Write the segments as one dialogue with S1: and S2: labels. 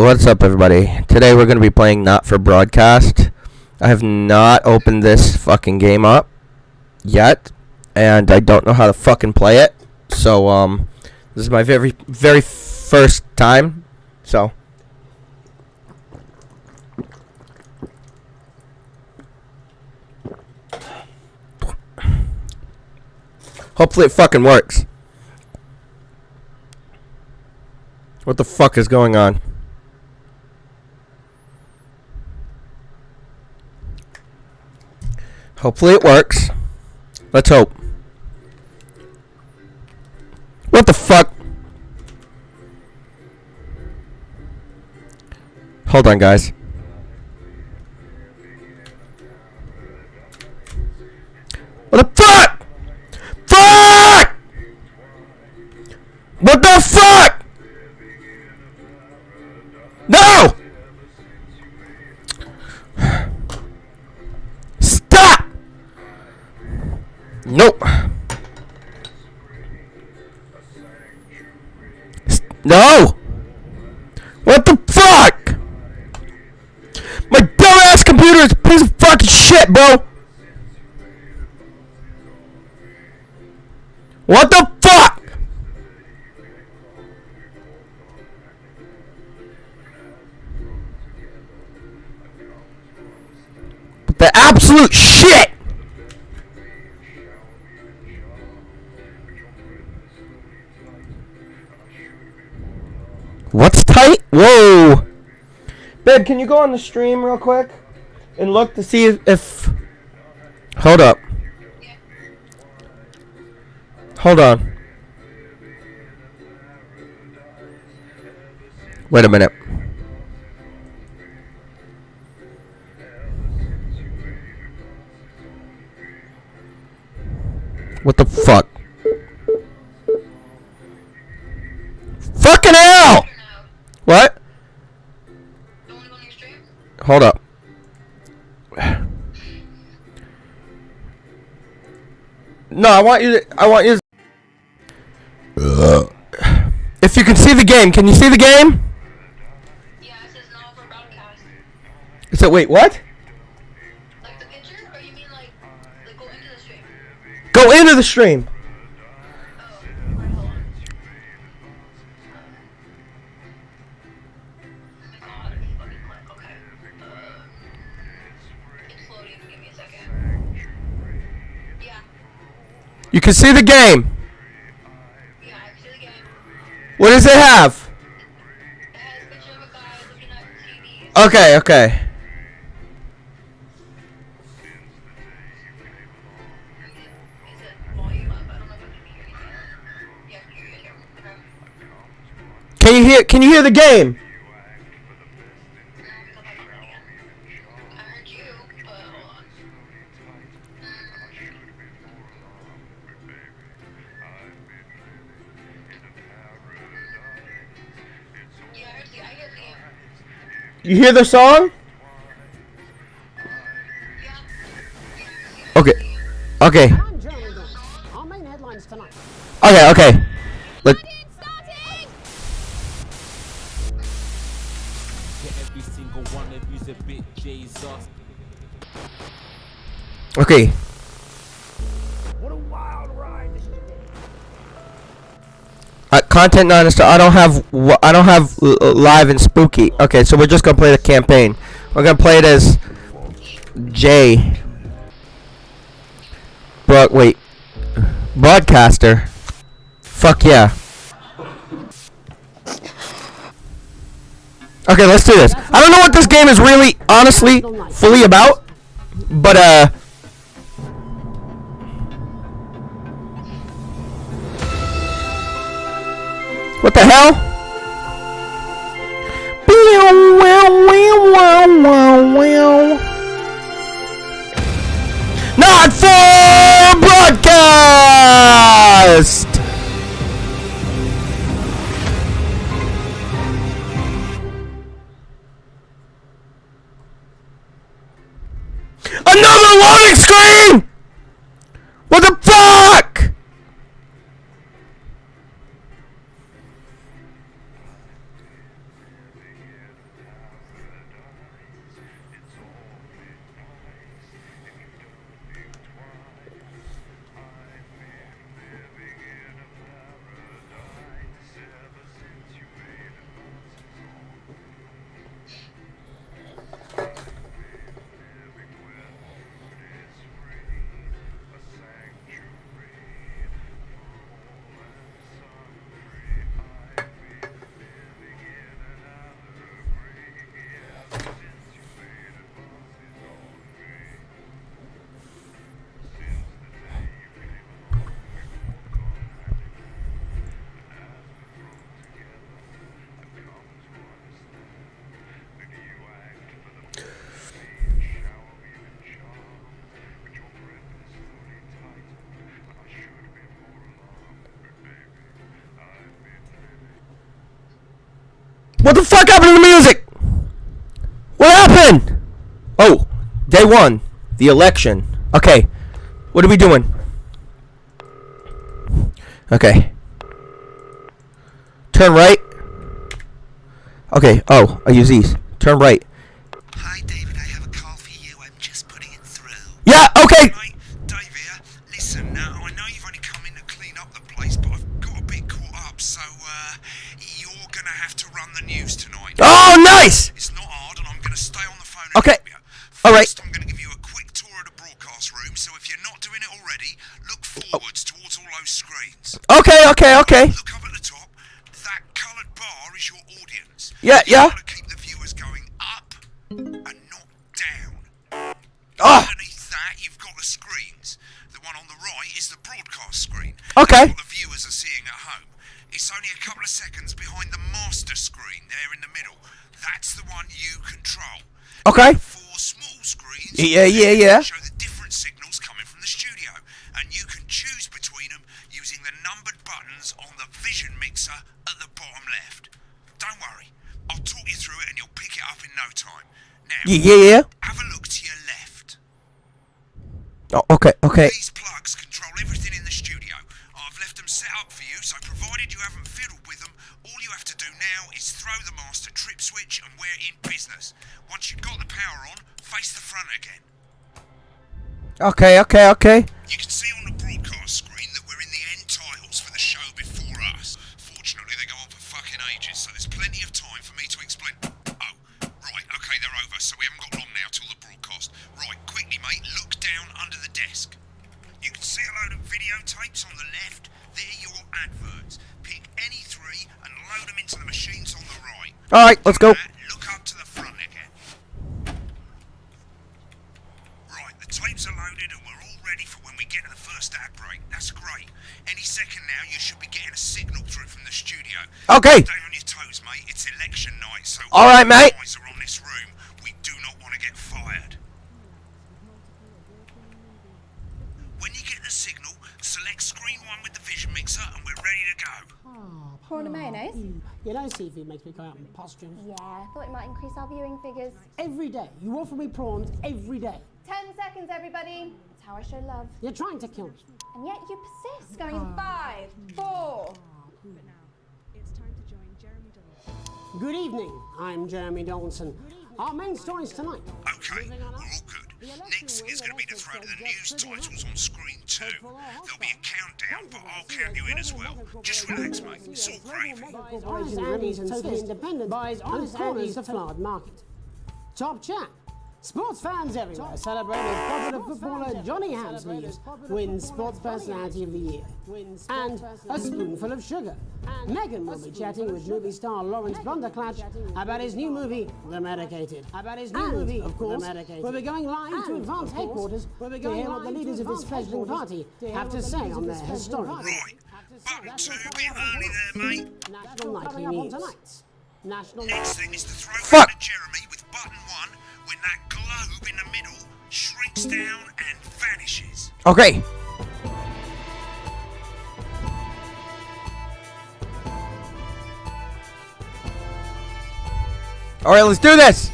S1: what's up everybody? Today we're going to be playing Not For Broadcast. I have not opened this fucking game up yet, and I don't know how to fucking play it. So, this is my very first time, so... Hopefully it fucking works. What the fuck is going on? Hopefully it works. Let's hope. What the fuck? Hold on, guys. What the fuck? Fuck! What the fuck? No! Stop! Nope. No! What the fuck? My dumbass computer is a piece of fucking shit, bro! What the fuck? The absolute shit! What's tight? Whoa! Babe, can you go on the stream real quick? And look to see if... Hold up. Hold on. Wait a minute. What the fuck? Fucking hell! What? Hold up. No, I want you to... If you can see the game, can you see the game?
S2: Yeah, it says no for broadcast.
S1: So wait, what?
S2: Like the picture, or you mean like go into the stream?
S1: Go into the stream.
S2: Oh, alright, hold on. Oh my god, fucking click. Okay. It's loading. Give me a second. Yeah.
S1: You can see the game.
S2: Yeah, I can see the game.
S1: What does it have?
S2: It has a picture of a guy looking at TV.
S1: Okay, okay.
S2: Is it volume up? I don't know if I can hear anything. Yeah, I can hear you here. Okay.
S1: Can you hear the game?
S2: No, because I'm not running it. I heard you, but hold on. Yeah, I hear the game.
S1: You hear the song?
S2: Yeah.
S1: Okay. Okay.
S3: I'm Jeremy Dent. All main headlines tonight.
S1: Okay, okay. Let
S4: Every single one of you's a bit Jesus.
S1: Okay.
S3: What a wild ride this has been.
S1: Content not installed. I don't have live and spooky. Okay, so we're just gonna play the campaign. We're gonna play it as Jay. Wait. Broadcaster. Fuck yeah. Okay, let's do this. I don't know what this game is really, honestly, fully about, but what the hell? Not for broadcast! Another loading screen! What the fuck? What the fuck happened to the music? What happened? Oh, day one. The election. Okay. What are we doing? Okay. Turn right. Okay. Oh, I use these. Turn right.
S5: Hi, David. I have a call for you. I'm just putting it through.
S1: Yeah, okay.
S5: Right, Dave here. Listen, now I know you've only come in to clean up the place, but I've got a bit caught up, so you're gonna have to run the news tonight.
S1: Oh, nice.
S5: It's not hard, and I'm gonna stay on the phone.
S1: Okay.
S5: And help you.
S1: All right.
S5: First, I'm gonna give you a quick tour of the broadcast room. So if you're not doing it already, look forwards towards all those screens.
S1: Okay.
S5: Look up at the top. That coloured bar is your audience.
S1: Yeah.
S5: You've got to keep the viewers going up and not down.
S1: Ah.
S5: Underneath that, you've got the screens. The one on the right is the broadcast screen.
S1: Okay.
S5: That's what the viewers are seeing at home. It's only a couple of seconds behind the master screen there in the middle. That's the one you control.
S1: Okay.
S5: Four small screens.
S1: Yeah.
S5: Show the different signals coming from the studio, and you can choose between them using the numbered buttons on the vision mixer at the bottom left. Don't worry, I'll talk you through it, and you'll pick it up in no time. Now,
S1: Yeah.
S5: have a look to your left.
S1: Oh, okay.
S5: These plugs control everything in the studio. I've left them set up for you, so provided you haven't fiddled with them, all you have to do now is throw the master trip switch and we're in business. Once you've got the power on, face the front again.
S1: Okay.
S5: You can see on the broadcast screen that we're in the end titles for the show before us. Fortunately, they go on for fucking ages, so there's plenty of time for me to explain. Oh, right, okay, they're over, so we haven't got long now till the broadcast. Right, quickly, mate, look down under the desk. You can see a load of videotapes on the left. They're your adverts. Pick any three and load them into the machines on the right.
S1: All right, let's go.
S5: Look up to the front again. Right, the tapes are loaded and we're all ready for when we get to the first ad break. That's great. Any second now, you should be getting a signal through from the studio.
S1: Okay.
S5: Stay on your toes, mate. It's election night, so
S1: All right, mate.
S5: all eyes are on this room. We do not want to get fired. When you get the signal, select screen 1 with the vision mixer and we're ready to go.
S6: Prawn and mayonnaise?
S7: You know, seafood makes me go out in postures.
S6: Yeah, I thought it might increase our viewing figures.
S7: Every day. You offer me prawns every day.
S6: 10 seconds, everybody. It's how I show love.
S7: You're trying to kill me.
S6: And yet you persist, going in 5, 4.
S7: Good evening. I'm Jeremy Donaldson. Our main stories tonight.
S5: Okay, we're all good. Next is going to be the throw to the news titles on screen 2. There'll be a countdown, but I'll count you in as well. Just relax, mate. It's all gravy.
S7: Honest Andy's and totally independent buys honest Andy's the flowered market. Top chat. Sports fans everywhere celebrate as popular footballer Johnny Hamsleeves wins Sports Personality of the Year. And a spoonful of sugar. Meghan will be chatting with movie star Lawrence Blunderclatch about his new movie, The Medicated. Of course, we'll be going live to Advance headquarters to hear what the leaders of this fledgling party have to say on their historic
S5: Right. Button 2, a bit early there, mate.
S7: National Nightly News.
S5: Next thing is the throw
S1: Fuck.
S5: to Jeremy with button 1 when that globe in the middle shrinks down and vanishes.
S1: Okay. All right, let's do this.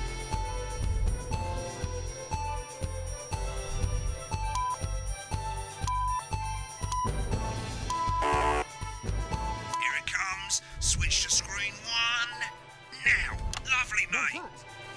S5: Here it comes. Switch to screen 1. Now. Lovely, mate.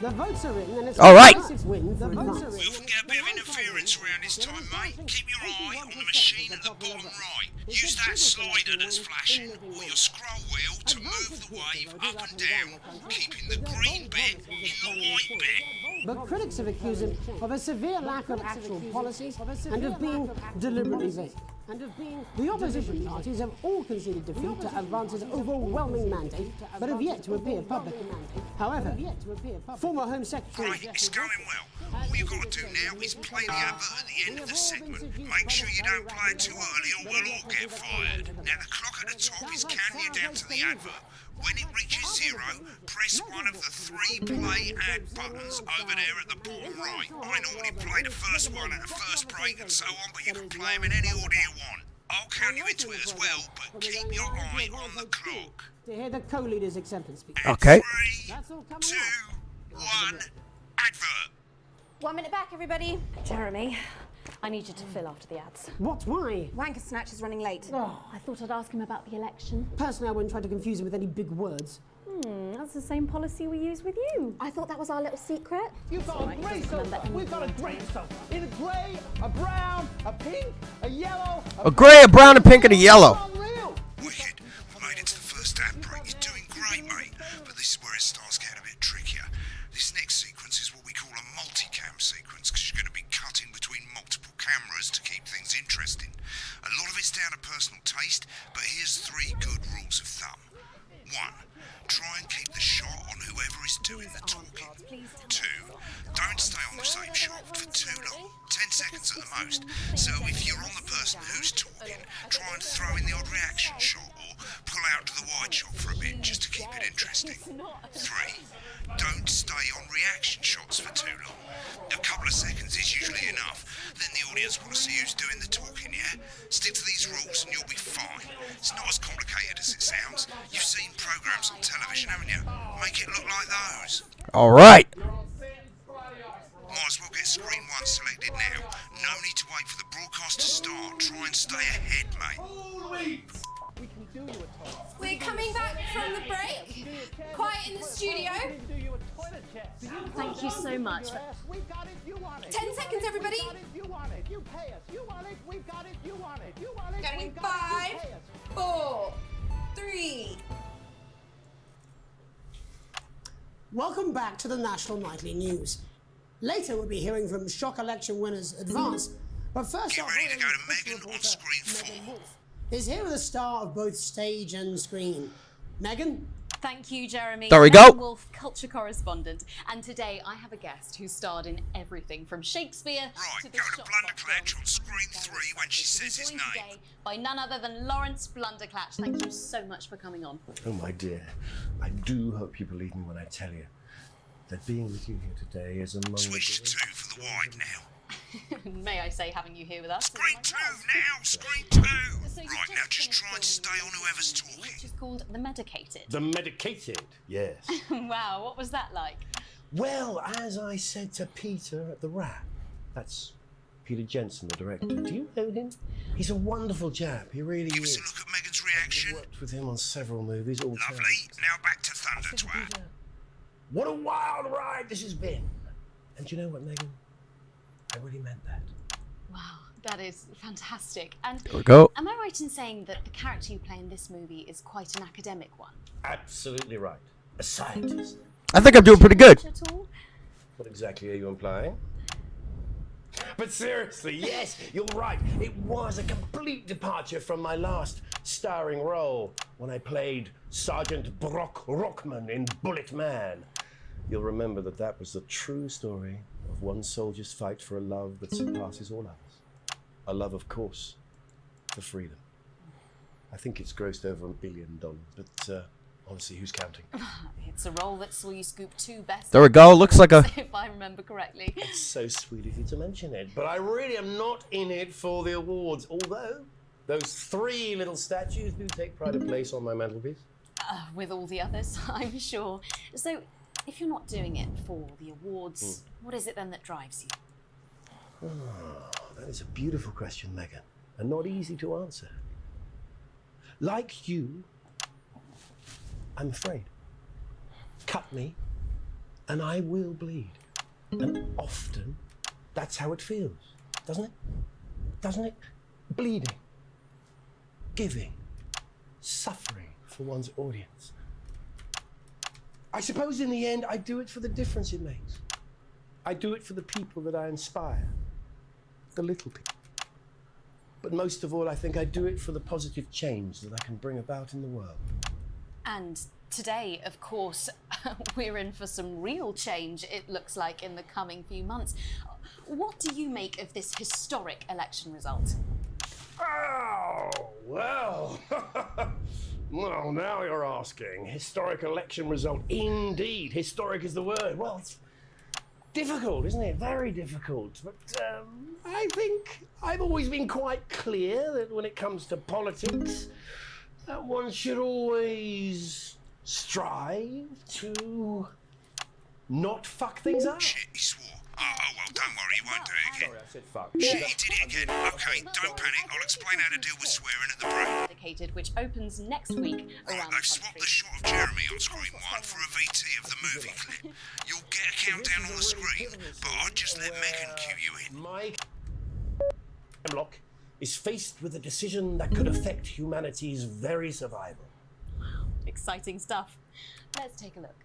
S7: The votes are in and it's
S1: All right.
S7: a 6 win for Advance.
S5: We often get a bit of interference around this time, mate. Keep your eye on the machine at the bottom right. Use that slider that's flashing or your scroll wheel to move the wave up and down, keeping the green bit in the white bit.
S7: But critics have accused him of a severe lack of actual policies and of being deliberately vague. The opposition parties have all conceded defeat to Advance's overwhelming mandate, but have yet to appear publicly. However, former Home Secretary...
S5: Right, it's going well. All you've got to do now is play the advert at the end of the segment. Make sure you don't play it too early or we'll all get fired. Now the clock at the top is counting you down to the advert. When it reaches 0, press one of the 3 play ad buttons over there at the bottom right. I normally play the first one at the first break and so on, but you can play them in any order you want. I'll count you into it as well, but keep your eye on the clock.
S7: To hear the co-leader's acceptance speech.
S1: Okay.
S5: 3,
S7: That's all coming
S5: 2,
S7: up.
S5: 1, advert.
S6: 1 minute back, everybody.
S8: Jeremy, I need you to fill after the ads.
S7: What? Why?
S6: Wanker Snatch is running late.
S8: Oh, I thought I'd ask him about the election.
S7: Personally, I wouldn't try to confuse him with any big words.
S8: That's the same policy we use with you.
S6: I thought that was our little secret.
S3: You've got a grey sofa. We've got a grey sofa. In a grey, a brown, a pink, a yellow,
S1: A grey, a brown, a pink, and a yellow.
S3: unreal.
S5: Wicked. We made it to the first ad break. You're doing great, mate. But this is where it starts getting a bit trickier. This next sequence is what we call a multicam sequence, because you're going to be cutting between multiple cameras to keep things interesting. A lot of it's down to personal taste, but here's 3 good rules of thumb. 1. Try and keep the shot on whoever is doing the talking. 2. Don't stay on the same shot for too long. 10 seconds at the most. So if you're on the person who's talking, try and throw in the odd reaction shot or pull out to the wide shot for a bit just to keep it interesting. 3. Don't stay on reaction shots for too long. A couple of seconds is usually enough. Then the audience want to see who's doing the talking, yeah? Stick to these rules and you'll be fine. It's not as complicated as it sounds. You've seen programs on television, haven't you? Make it look like those.
S1: All right.
S5: Might as well get screen 1 selected now. No need to wait for the broadcast to start. Try and stay ahead, mate.
S6: We're coming back from the break. Quiet in the studio.
S8: Thank you so much.
S6: 10 seconds, everybody. Going in 5, 4, 3.
S7: Welcome back to the National Nightly News. Later, we'll be hearing from shock election winners Advance. But first,
S5: Get
S7: our
S5: ready to go to
S7: national
S5: Megan on
S7: reporter,
S5: screen
S7: Megan
S5: 4.
S7: Wolf, is here with a star of both stage and screen. Megan?
S8: Thank you, Jeremy.
S1: There we go.
S8: Megan Wolf, culture correspondent. And today I have a guest who starred in everything from Shakespeare
S5: Right,
S8: to the
S5: go to
S8: Shop
S5: Blunderclatch
S8: Shop
S5: on screen 3 when she says his
S8: joined
S5: name.
S8: today by none other than Lawrence Blunderclatch. Thank you so much for coming on.
S9: Oh, my dear, I do hope you believe me when I tell you that being with you here today is among
S5: Switch
S9: the...
S5: to 2 for the wide now.
S8: May I say, having you here with us?
S5: Screen 2 now, screen 2.
S8: So you've
S5: Right, now just try and stay on whoever's talking.
S8: Which is called The Medicated.
S9: The medicated, yes.
S8: Wow, what was that like?
S9: Well, as I said to Peter at the Rat, that's Peter Jensen, the director. Do you know him? He's a wonderful chap, he really
S5: Give us
S9: is.
S5: a look at Megan's
S9: I've
S5: reaction.
S9: worked with him on several movies, all
S5: Lovely.
S9: times.
S5: Now back to Thunder Twat.
S9: What a wild ride this has been. And do you know what, Megan? I really meant that.
S8: Wow, that is fantastic. And
S1: There we go.
S8: am I right in saying that the character you play in this movie is quite an academic one?
S9: Absolutely right. A scientist.
S1: I think I'm doing pretty good.
S8: At all?
S9: What exactly are you implying? But seriously, yes, you're right. It was a complete departure from my last starring role when I played Sergeant Brock Rockman in Bullet Man. You'll remember that that was the true story of one soldier's fight for a love that surpasses all others. A love, of course, for freedom. I think it's grossed over $1 billion, but honestly, who's counting?
S8: It's a role that saw you scoop 2 best.
S1: There we go. Looks like a...
S8: If I remember correctly.
S9: It's so sweet of you to mention it, but I really am not in it for the awards, although those 3 little statues do take pride of place on my mantelpiece.
S8: With all the others, I'm sure. So, if you're not doing it for the awards, what is it then that drives you?
S9: That is a beautiful question, Megan, and not easy to answer. Like you, I'm afraid. Cut me, and I will bleed. And often, that's how it feels, doesn't it? Doesn't it? Bleeding, giving, suffering for one's audience. I suppose in the end, I do it for the difference it makes. I do it for the people that I inspire, the little people. But most of all, I think I do it for the positive change that I can bring about in the world.
S8: And today, of course, we're in for some real change, it looks like, in the coming few months. What do you make of this historic election result?
S9: Oh, well. Well, now you're asking. Historic election result. Indeed. Historic is the word. Well, it's difficult, isn't it? Very difficult. But I think I've always been quite clear that when it comes to politics, that one should always strive to not fuck things up.
S5: Shit, he swore. Oh, well, don't worry, he won't do it again.
S9: Sorry, I said fuck.
S5: Shit, he did it again. Okay, don't panic. I'll explain how to deal with swearing at the break.
S8: Dedicated, which opens next week
S5: Right,
S8: around
S5: they've
S8: the
S5: swapped the
S8: country.
S5: shot of Jeremy on screen 1 for a VT of the movie clip. You'll get a countdown on the screen, but I'd just let Megan cue you in.
S9: My block is faced with a decision that could affect humanity's very survival.
S8: Exciting stuff. Let's take a look.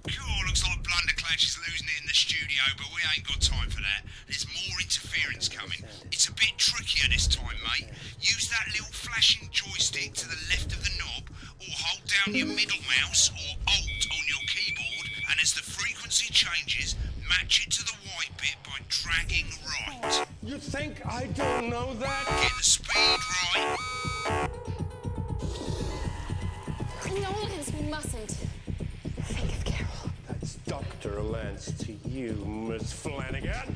S5: Cool, looks like Blunderclash is losing it in the studio, but we ain't got time for that. There's more interference coming. It's a bit trickier this time, mate. Use that little flashing joystick to the left of the knob, or hold down your middle mouse or Alt on your keyboard, and as the frequency changes, match it to the white bit by dragging right.
S9: You think I don't know that?
S5: Get the speed right.
S6: Nolan, we mustn't. Think of Carol.
S9: That's Dr. Lance to you, Miss Flanagan.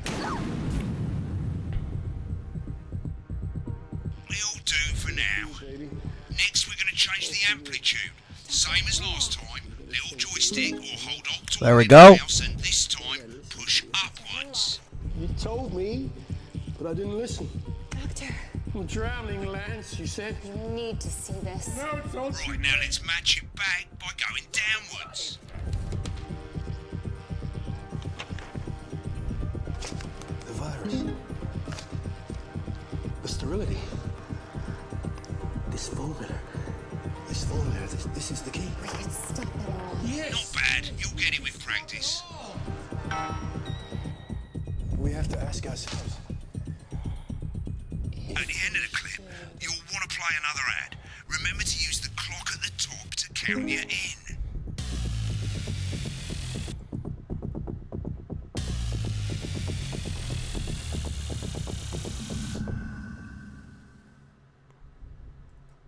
S5: It'll do for now. Next, we're going to change the amplitude. Same as last time. Little joystick or hold Alt
S1: There we
S5: or
S1: go.
S5: mouse, and this time push upwards.
S9: You told me, but I didn't listen.
S6: Doctor,
S9: I'm drowning, Lance, you said.
S6: you need to see this.
S5: Right, now let's match it back by going downwards.
S9: The virus. The sterility. This formula. This is the key.
S6: We could stop it all.
S5: Not bad. You'll get it with practice.
S9: We have to ask ourselves.
S5: At the end of the clip, you'll want to play another ad. Remember to use the clock at the top to count you in.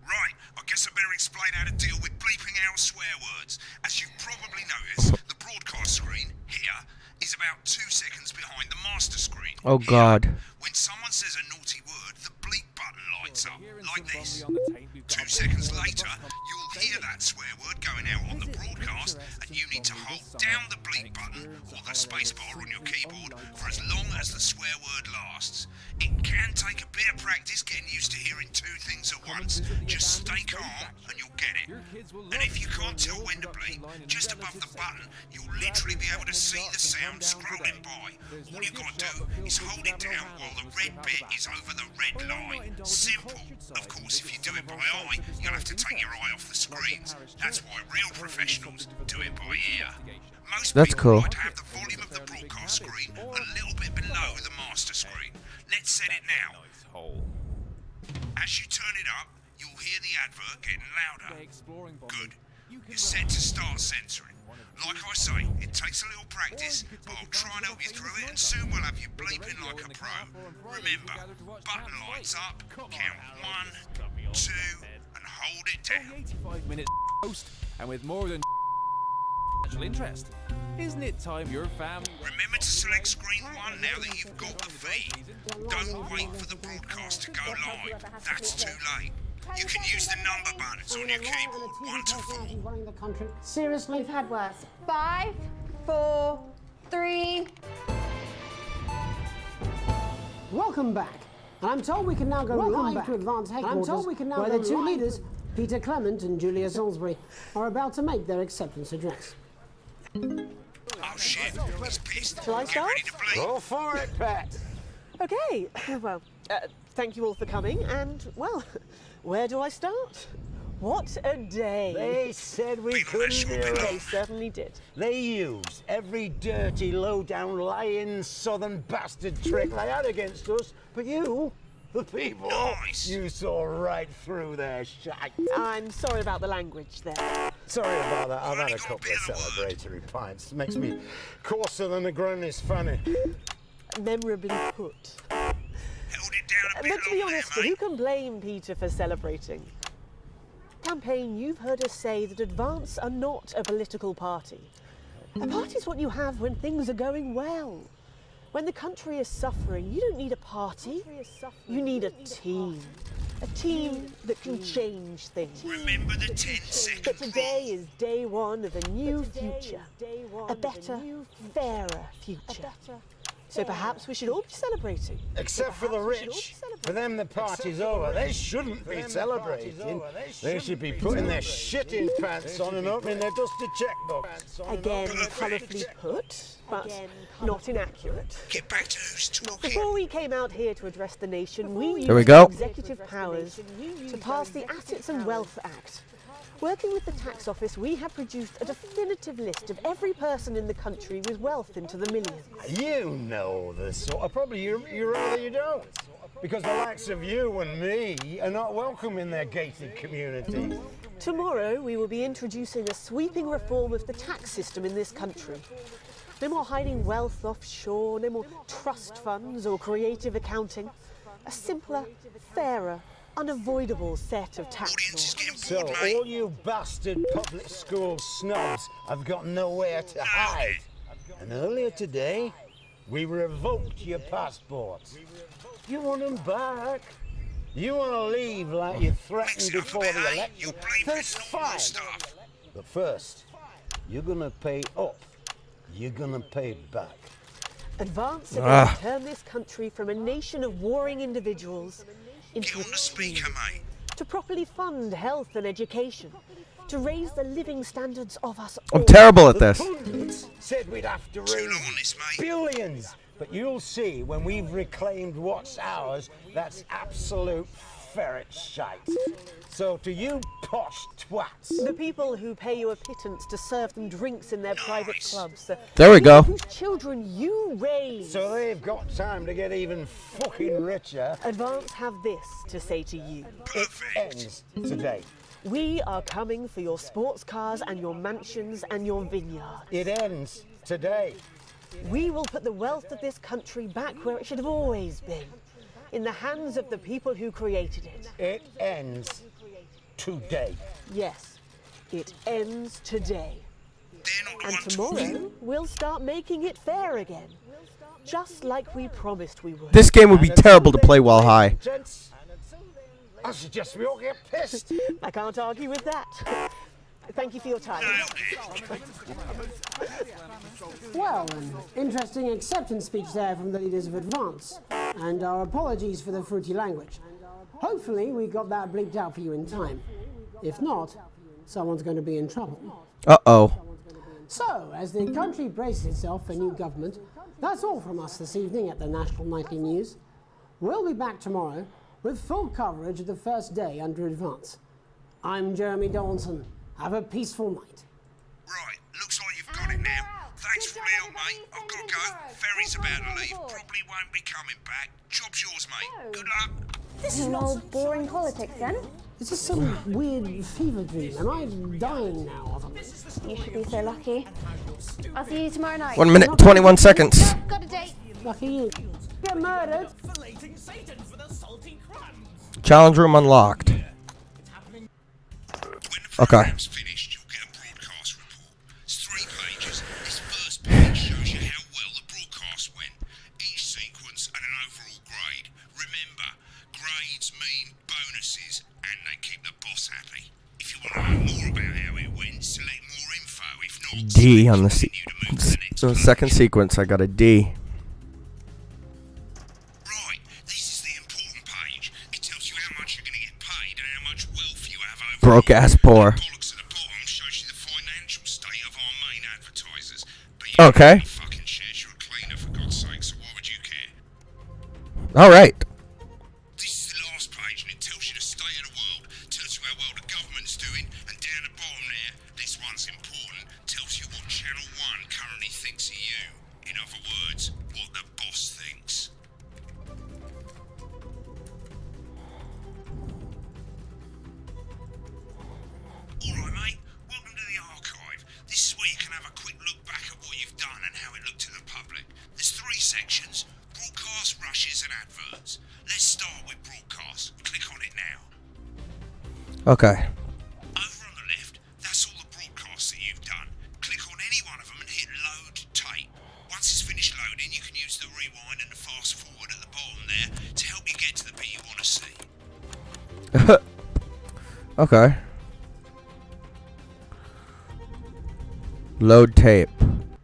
S5: Right, I guess I better explain how to deal with bleeping out swear words. As you've probably noticed, the broadcast screen, here, is about 2 seconds behind the master screen.
S1: Oh,
S5: Here,
S1: God.
S5: when someone says a naughty word, the bleep button lights up, like this.
S4: On the tape, we've got
S5: 2
S4: a
S5: seconds
S4: bit more
S5: later,
S4: of a
S5: you'll hear that swear word going out on the broadcast, and you need to hold down the bleep button or the spacebar on your keyboard for as long as the swear word lasts. It can take a bit of practice getting used to hearing 2 things at once. Just stay calm and you'll get it. And if you can't tell when to bleep, just above the button, you'll literally be able to see the sound scrolling by. All you've got to do is hold it down while the red bit is over the red line. Simple. Of course, if you do it by eye, you'll have to take your eye off the screens. That's why real professionals do it by ear. Most
S1: That's
S5: people
S1: cool.
S5: like to have the volume of the broadcast screen a little bit below the master screen. Let's set it now. As you turn it up, you'll hear the advert getting louder. Good. You're set to start censoring. Like I say, it takes a little practice, but I'll try and help you through it, and soon we'll have you bleeping like a pro. Remember, button lights up, count 1, 2, and hold it down.
S4: 85 minutes post, and with more than natural interest. Isn't it time your family...
S5: Remember to select screen 1 now that you've got the feed. Don't wait for the broadcast to go live. That's too late. You can use the number buttons on your keyboard, 1 to 4.
S7: Running the country. Seriously?
S6: We've had worse. 5, 4, 3.
S7: Welcome back. And I'm told we can now go live to Advance Headquarters, where the two leaders, Peter Clement and Julia Salisbury, are about to make their acceptance address.
S5: Oh shit, he's pissed.
S10: Shall I
S5: Get
S10: start?
S5: ready to bleep.
S9: Go for it, Pat.
S10: Okay, well, thank you all for coming, and, well, where do I start? What a day.
S11: They said we
S5: Been on that
S11: couldn't
S5: shopping
S11: do it.
S10: They certainly did.
S11: They used every dirty, low-down, lying, southern bastard trick they had against us. But you, the people,
S5: Nice.
S11: you saw right through their shite.
S10: I'm sorry about the language there.
S11: Sorry about that. I've had
S5: Only
S11: a
S5: got a
S11: couple
S5: bit
S11: of
S5: of a word.
S11: celebratory pints. Makes me coarser than a granny's fanny.
S10: Memorably put.
S5: Held it down a bit
S10: But to be
S5: long
S10: honest,
S5: there,
S10: who
S5: mate.
S10: can blame Peter for celebrating? Campaign, you've heard us say that Advance are not a political party. A party is what you have when things are going well. When the country is suffering, you don't need a party. You need a team. A team that can change things.
S5: Remember the 10-second
S10: But today is day one of a new future. A better, fairer future. So perhaps we should all be celebrating.
S11: Except for the rich. For them, the party's over. They shouldn't be celebrating. They should be putting their shitting pants on and opening their dusty checkbooks.
S10: Again, colourfully put, but not inaccurate.
S5: Get back to who's talking.
S10: Before we came out here to address the nation, we used
S1: Here we go.
S10: executive powers to pass the Assets and Wealth Act. Working with the tax office, we have produced a definitive list of every person in the country with wealth into the millions.
S11: You know the sort. Probably you rather you don't. Because the likes of you and me are not welcome in their gated communities.
S10: Tomorrow, we will be introducing a sweeping reform of the tax system in this country. No more hiding wealth offshore, no more trust funds or creative accounting. A simpler, fairer, unavoidable set of tax laws.
S11: So all you bastard public school snobs have got nowhere to hide. And earlier today, we revoked your passports. You want them back? You want to leave like you threatened before the election? That's fine. But first, you're gonna pay up. You're gonna pay back.
S10: Advance are going to turn this country from a nation of warring individuals into a team. To properly fund health and education. To raise the living standards of us all.
S1: I'm terrible at this.
S11: The pundits said we'd have to raise billions. But you'll see when we've reclaimed what's ours, that's absolute ferret shite. So to you posh twats.
S10: The people who pay you a pittance to serve them drinks in their private clubs.
S1: There we go.
S10: Whose children you raise.
S11: So they've got time to get even fucking richer.
S10: Advance have this to say to you.
S11: It ends today.
S10: We are coming for your sports cars and your mansions and your vineyards.
S11: It ends today.
S10: We will put the wealth of this country back where it should have always been. In the hands of the people who created it.
S11: It ends today.
S10: Yes, it ends today. And tomorrow, we'll start making it fair again. Just like we promised we would.
S1: This game would be terrible to play while high.
S11: I suggest we all get pissed.
S10: I can't argue with that. Thank you for your time.
S7: Well, an interesting acceptance speech there from the leaders of Advance, and our apologies for the fruity language. Hopefully we got that bleeped out for you in time. If not, someone's going to be in trouble.
S1: Uh-oh.
S7: So, as the country braces itself for new government, that's all from us this evening at the National Nightly News. We'll be back tomorrow with full coverage of the first day under Advance. I'm Jeremy Donaldson. Have a peaceful night.
S5: Right, looks like you've got it now. Thanks for the help, mate. I've got to go. Ferry's about to leave. Probably won't be coming back. Job's yours, mate. Good luck.
S2: This is an old boring politics then.
S7: Is this some weird fever dream? Am I dying now or something?
S2: You should be so lucky. I'll see you tomorrow night.
S1: 1 minute, 21 seconds.
S2: Got a date.
S7: Lucky you. Get murdered.
S1: Challenge room unlocked. Okay.
S5: Finished, you'll get a broadcast report. It's 3 pages. This first page shows you how well the broadcast went. Each sequence and an overall grade. Remember, grades mean bonuses, and they keep the boss happy. If you want to know more about how it went, select more info. If not,
S1: D on the so second sequence. I got a D.
S5: Right, this is the important page. It tells you how much you're going to get paid and how much wealth you have over.
S1: Broke ass poor.
S5: Bollocks at the bottom shows you the financial state of our main advertisers. But you
S1: Okay.
S5: fucking shares, you're a cleaner for God's sake, so why would you care?
S1: All right.
S5: This is the last page and it tells you the state of the world, tells you how well the government's doing, and down the bottom there, this one's important, tells you what Channel 1 currently thinks of you. In other words, what the boss thinks. Alright mate, welcome to the archive. This is where you can have a quick look back at what you've done and how it looked to the public. There's 3 sections: broadcast, rushes and adverts. Let's start with broadcast. Click on it now.
S1: Okay.
S5: Over on the left, that's all the broadcasts that you've done. Click on any one of them and hit load tape. Once it's finished loading, you can use the rewind and the fast forward at the bottom there to help you get to the bit you want to see.
S1: Okay. Load tape.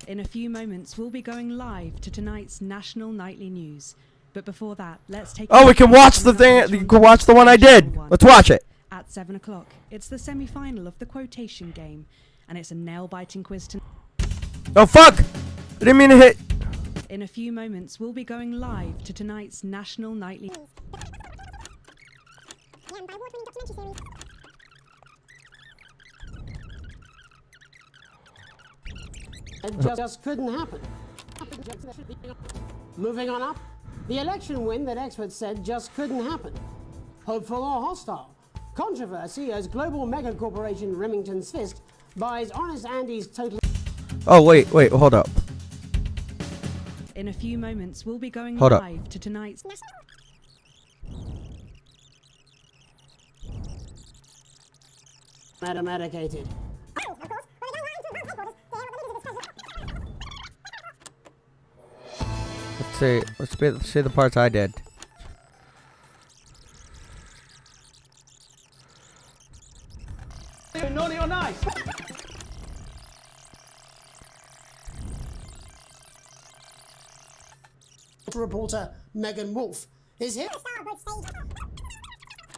S12: In a few moments, we'll be going live to tonight's national nightly news. But before that, let's take.
S1: Oh, we can watch the thing. You can watch the one I did. Let's watch it.
S12: At 7 o'clock, it's the semi-final of the quotation game, and it's a nail-biting quiz tonight.
S1: Oh fuck! I didn't mean to hit.
S12: In a few moments, we'll be going live to tonight's national nightly.
S7: It just couldn't happen. Moving on up, the election win that experts said just couldn't happen. Hopeful or hostile? Controversy as global mega corporation Remington's Fist buys Honest Andy's total.
S1: Oh wait, hold up.
S12: In a few moments, we'll be going
S1: Hold up.
S12: live to tonight's.
S7: Medicated.
S1: Let's see the parts I did.
S3: Naughty or nice?
S7: Reporter Megan Wolf is here.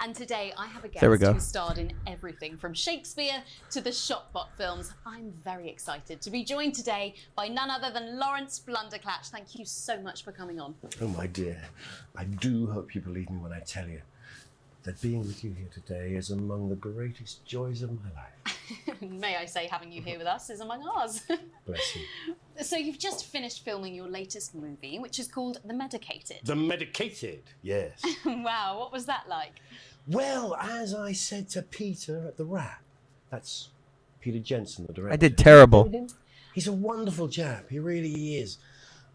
S8: And today I have a guest
S1: There we go.
S8: who starred in everything from Shakespeare to the Shotbot films. I'm very excited to be joined today by none other than Lawrence Blunderclatch. Thank you so much for coming on.
S9: Oh, my dear. I do hope you believe me when I tell you that being with you here today is among the greatest joys of my life.
S8: May I say, having you here with us is among ours.
S9: Bless you.
S8: So you've just finished filming your latest movie, which is called The Medicated.
S9: The Medicated, yes.
S8: Wow, what was that like?
S9: Well, as I said to Peter at the Wrap, that's Peter Jensen, the director.
S1: I did terrible.
S9: He's a wonderful chap, he really is.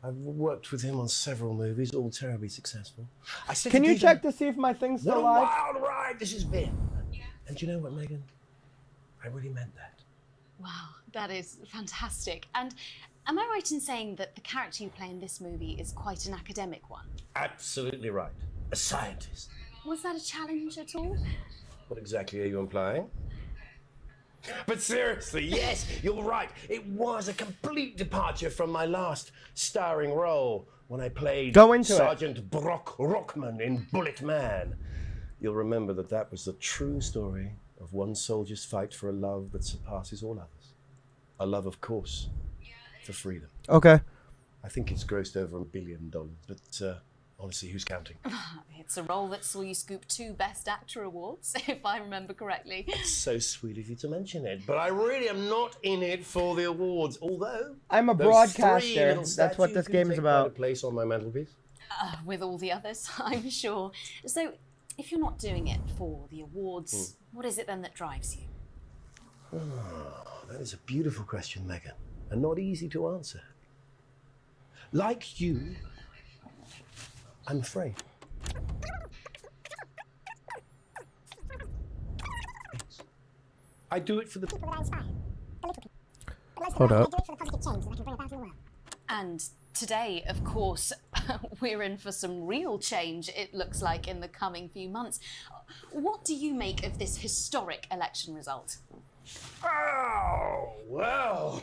S9: I've worked with him on several movies, all terribly successful. I said
S3: Can
S9: to
S3: you
S9: Peter,
S3: check to see if my thing's
S9: what
S3: still
S9: a
S3: live?
S9: wild ride this has been. And do you know what, Megan? I really meant that.
S8: Wow, that is fantastic. And am I right in saying that the character you play in this movie is quite an academic one?
S9: Absolutely right. A scientist.
S8: Was that a challenge at all?
S9: What exactly are you implying? But seriously, yes, you're right. It was a complete departure from my last starring role when I played
S3: Go into it.
S9: Sergeant Brock Rockman in Bullet Man. You'll remember that that was the true story of one soldier's fight for a love that surpasses all others. A love, of course, for freedom.
S1: Okay.
S9: I think it's grossed over $1 billion, but honestly, who's counting?
S8: It's a role that saw you scoop 2 Best Actor awards, if I remember correctly.
S9: It's so sweet of you to mention it, but I really am not in it for the awards, although
S3: I'm a
S9: those
S3: broadcaster.
S9: 3 little
S3: That's what
S9: statues
S3: this
S9: can
S3: game is
S9: take
S3: about.
S9: quite a place on my mantelpiece.
S8: With all the others, I'm sure. So, if you're not doing it for the awards, what is it then that drives you?
S9: Oh, that is a beautiful question, Megan, and not easy to answer. Like you, I'm afraid. I do it for the people that I inspire.
S1: Hold up.
S8: And today, of course, we're in for some real change, it looks like, in the coming few months. What do you make of this historic election result?
S9: Oh, well.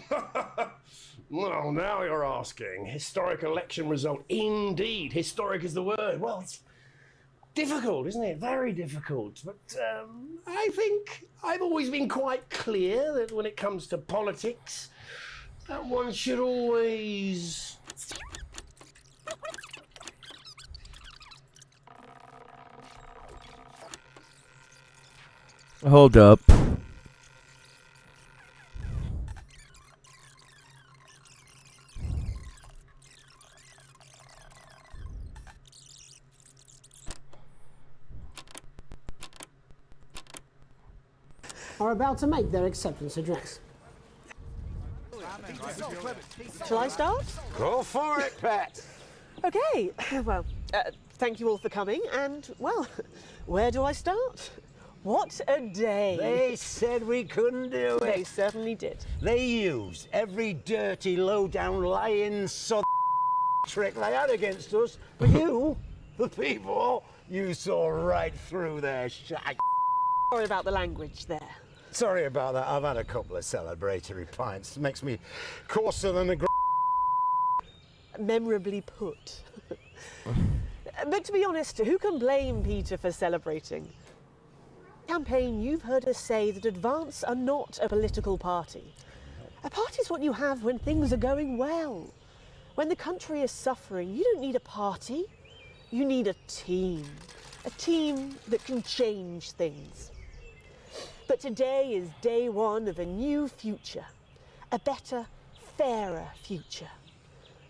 S9: Well, now you're asking. Historic election result. Indeed. Historic is the word. Well, it's difficult, isn't it? Very difficult. But I think I've always been quite clear that when it comes to politics, that one should always...
S1: Hold up.
S7: Are about to make their acceptance address.
S10: Shall I start?
S9: Go for it, Pat.
S10: Okay, well, thank you all for coming, and, well, where do I start? What a day.
S11: They said we couldn't do it.
S10: They certainly did.
S11: They used every dirty, low-down, lying, trick they had against us. But you, the people, You saw right through their shite.
S10: Sorry about the language there.
S11: Sorry about that. I've had a couple of celebratory pints. Makes me coarser than a
S10: Memorably put. But to be honest, who can blame Peter for celebrating? Campaign, you've heard us say that Advance are not a political party. A party's what you have when things are going well. When the country is suffering, you don't need a party. You need a team. A team that can change things. But today is day one of a new future. A better, fairer future.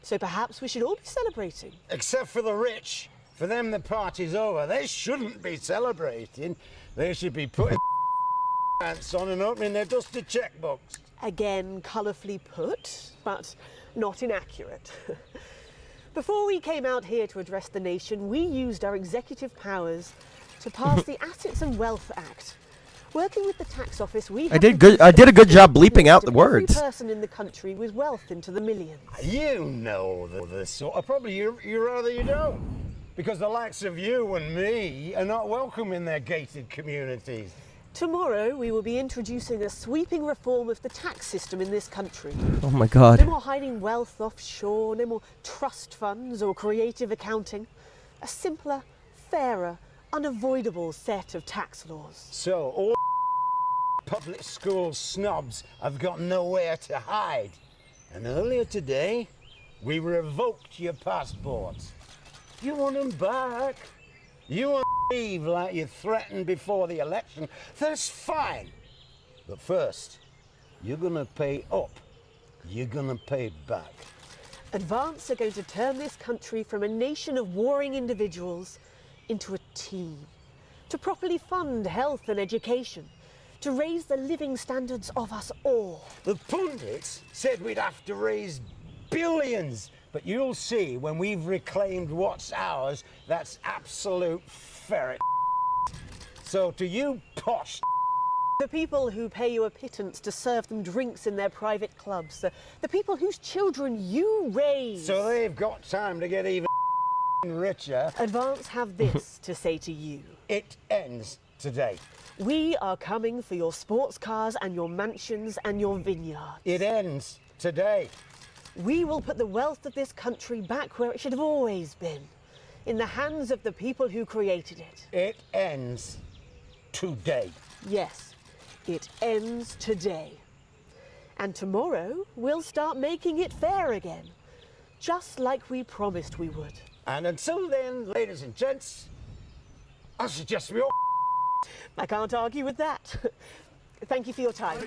S10: So perhaps we should all be celebrating.
S11: Except for the rich. For them, the party's over. They shouldn't be celebrating. They should be putting pants on and opening their dusty checkbooks.
S10: Again, colourfully put, but not inaccurate. Before we came out here to address the nation, we used our executive powers to pass the Assets and Wealth Act. Working with the tax office, we
S1: I did a good job bleeping out the words.
S10: Every person in the country with wealth into the millions.
S11: You know the sort of, probably you rather you don't. Because the likes of you and me are not welcome in their gated communities.
S10: Tomorrow, we will be introducing a sweeping reform of the tax system in this country.
S1: Oh my God.
S10: No more hiding wealth offshore, no more trust funds or creative accounting. A simpler, fairer, unavoidable set of tax laws.
S11: So, all public school snobs have got nowhere to hide. And earlier today, we revoked your passports. You want them back? You want to leave like you threatened before the election? That's fine. But first, you're gonna pay up. You're gonna pay back.
S10: Advance are going to turn this country from a nation of warring individuals into a team. To properly fund health and education. To raise the living standards of us all.
S11: The pundits said we'd have to raise billions. But you'll see when we've reclaimed what's ours, that's absolute ferret. So to you posh
S10: the people who pay you a pittance to serve them drinks in their private clubs, the people whose children you raise.
S11: So they've got time to get even richer.
S10: Advance have this to say to you.
S11: It ends today.
S10: We are coming for your sports cars and your mansions and your vineyards.
S11: It ends today.
S10: We will put the wealth of this country back where it should have always been, in the hands of the people who created it.
S11: It ends today.
S10: Yes, it ends today. And tomorrow, we'll start making it fair again, just like we promised we would.
S11: And until then, ladies and gents, I suggest we all...
S10: I can't argue with that. Thank you for your time.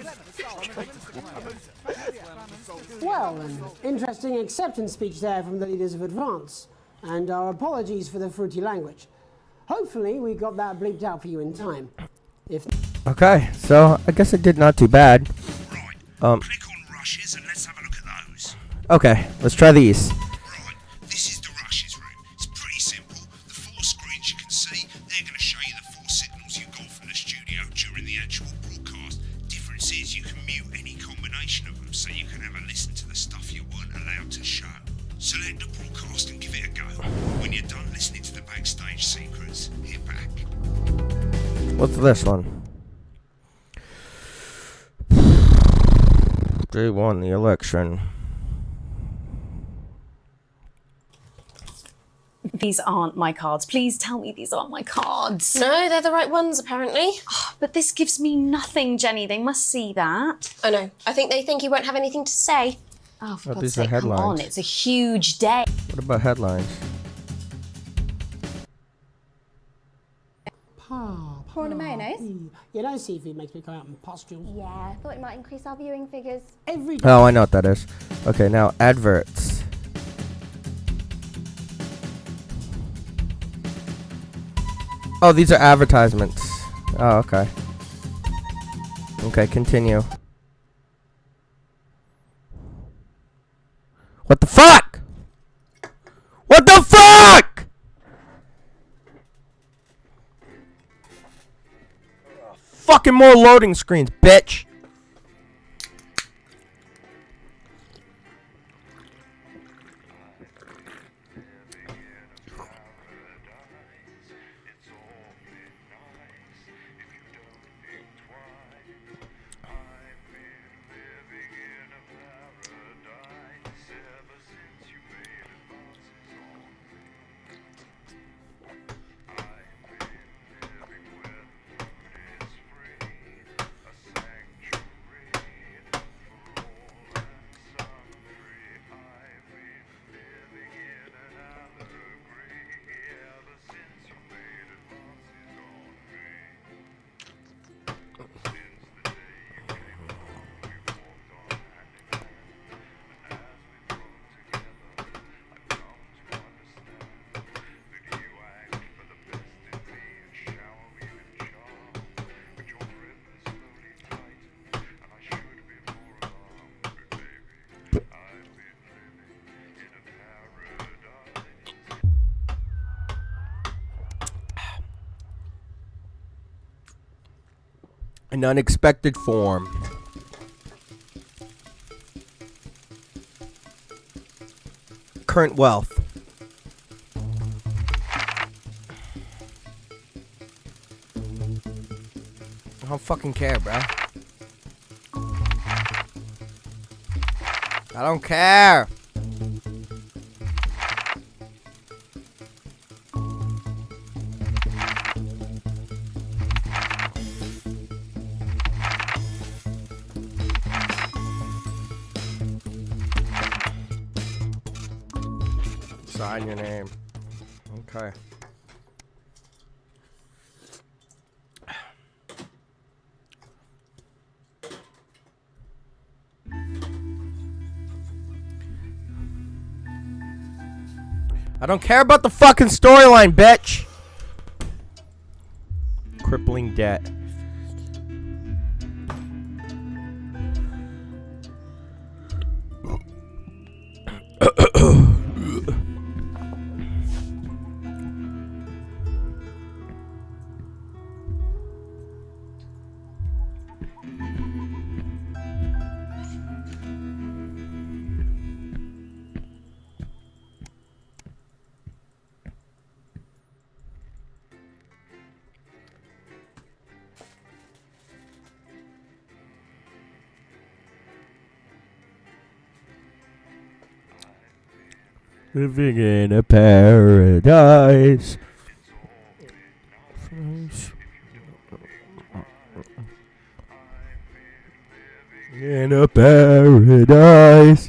S7: Well, an interesting acceptance speech there from the leaders of Advance, and our apologies for the fruity language. Hopefully we got that bleeped out for you in time.
S1: Okay, so I guess it did not too bad.
S5: Right, click on rushes and let's have a look at those.
S1: Okay, let's try these.
S5: Right, this is the rushes room. It's pretty simple. The 4 screens you can see, they're going to show you the 4 signals you got from the studio during the actual broadcast. Difference is you can mute any combination of them, so you can have a listen to the stuff you weren't allowed to show. Select the broadcast and give it a go. When you're done listening to the backstage secrets, hit back.
S1: What's this one? Day 1, the election.
S8: These aren't my cards. Please tell me these aren't my cards.
S6: No, they're the right ones, apparently.
S8: Oh, but this gives me nothing, Jenny. They must see that.
S6: Oh, no. I think they think you won't have anything to say.
S8: Oh, for
S1: Oh,
S8: God's
S1: these are
S8: sake, come on.
S1: headlines.
S8: It's a huge day.
S1: What about headlines?
S13: Prawn and mayonnaise?
S7: You know, seafood makes me come out in pustules.
S13: Yeah, I thought it might increase our viewing figures.
S7: Every
S1: Oh, I know what that is. Okay, now adverts. Oh, these are advertisements. Oh, okay. Okay, continue. What the fuck? What the fuck? Fucking more loading screens, bitch. An unexpected form. Current wealth. I don't fucking care, bro. I don't care. Sign your name. Okay. I don't care about the fucking storyline, bitch. Crippling debt. Living in a paradise. In a paradise.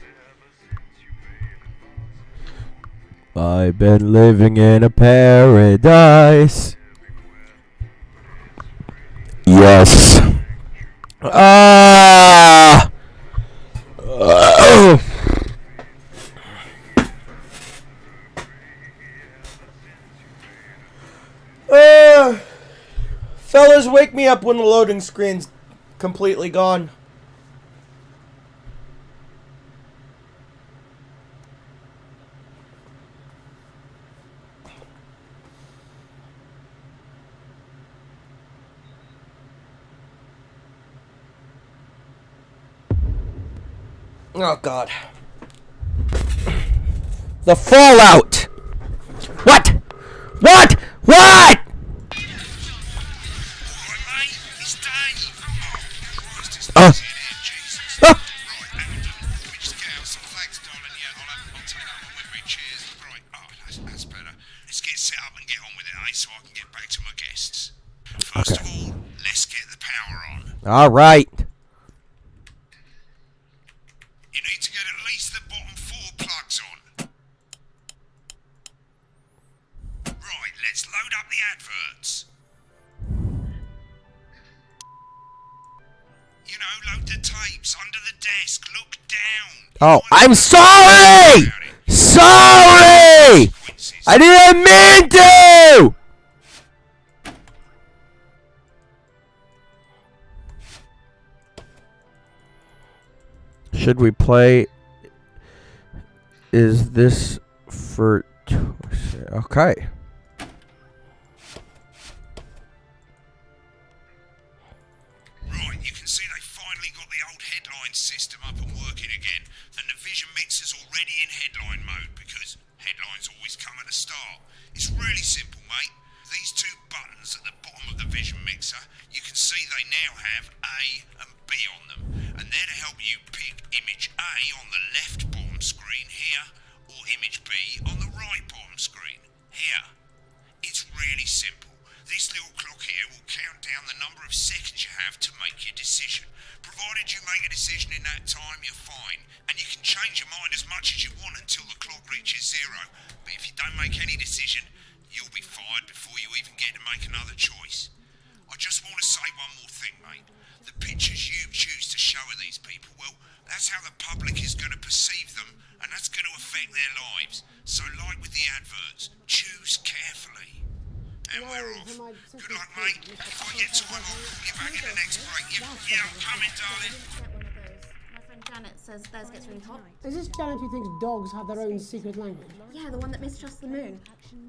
S1: I've been living in a paradise. Yes. Ah. Fellas, wake me up when the loading screen's completely gone. Oh, God. The fallout! What? What? What?
S5: Let's get set up and get on with it, so I can get back to my guests. First of all, let's get the power on.
S1: All right.
S5: You need to get at least the bottom 4 plugs on. Right, let's load up the adverts. You know, load the tapes under the desk. Look down.
S1: Oh, I'm sorry! Sorry! I didn't mean to! Should we play? Is this for... Okay.
S5: Right, you can see they finally got the old headline system up and working again, and the Vision Mixer's already in headline mode because headlines always come at the start. It's really simple, mate. These 2 buttons at the bottom of the Vision Mixer, you can see they now have A and B on them, and they're to help you pick image A on the left bottom screen here, or image B on the right bottom screen here. It's really simple. This little clock here will count down the number of seconds you have to make your decision. Provided you make a decision in that time, you're fine. And you can change your mind as much as you want until the clock reaches 0. But if you don't make any decision, you'll be fired before you even get to make another choice. I just want to say one more thing, mate. The pictures you choose to show of these people, well, that's how the public is going to perceive them, and that's going to affect their lives. So like with the adverts, choose carefully. And we're off. Good luck, mate. If I get time, I'll call you back in the next break. Yeah, I'm coming, darling.
S13: Janet says theirs gets really hot.
S7: Is this Janet who thinks dogs have their own secret language?
S13: Yeah, the one that mistrusts the moon.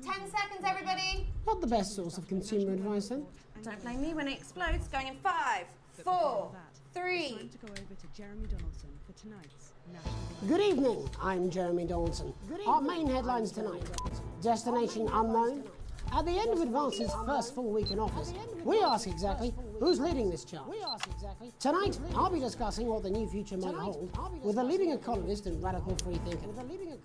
S6: 10 seconds, everybody.
S7: Not the best source of consumer advice, then.
S13: Don't blame me when it explodes. Going in 5, 4, 3.
S12: Time to go over to Jeremy Donaldson for tonight's National
S7: Good evening, I'm Jeremy Donaldson. Our main headlines tonight. Destination unknown. At the end of Advance's first full week in office, we ask exactly who's leading this charge. Tonight, I'll be discussing what the new future might hold with a leading economist and radical free thinker.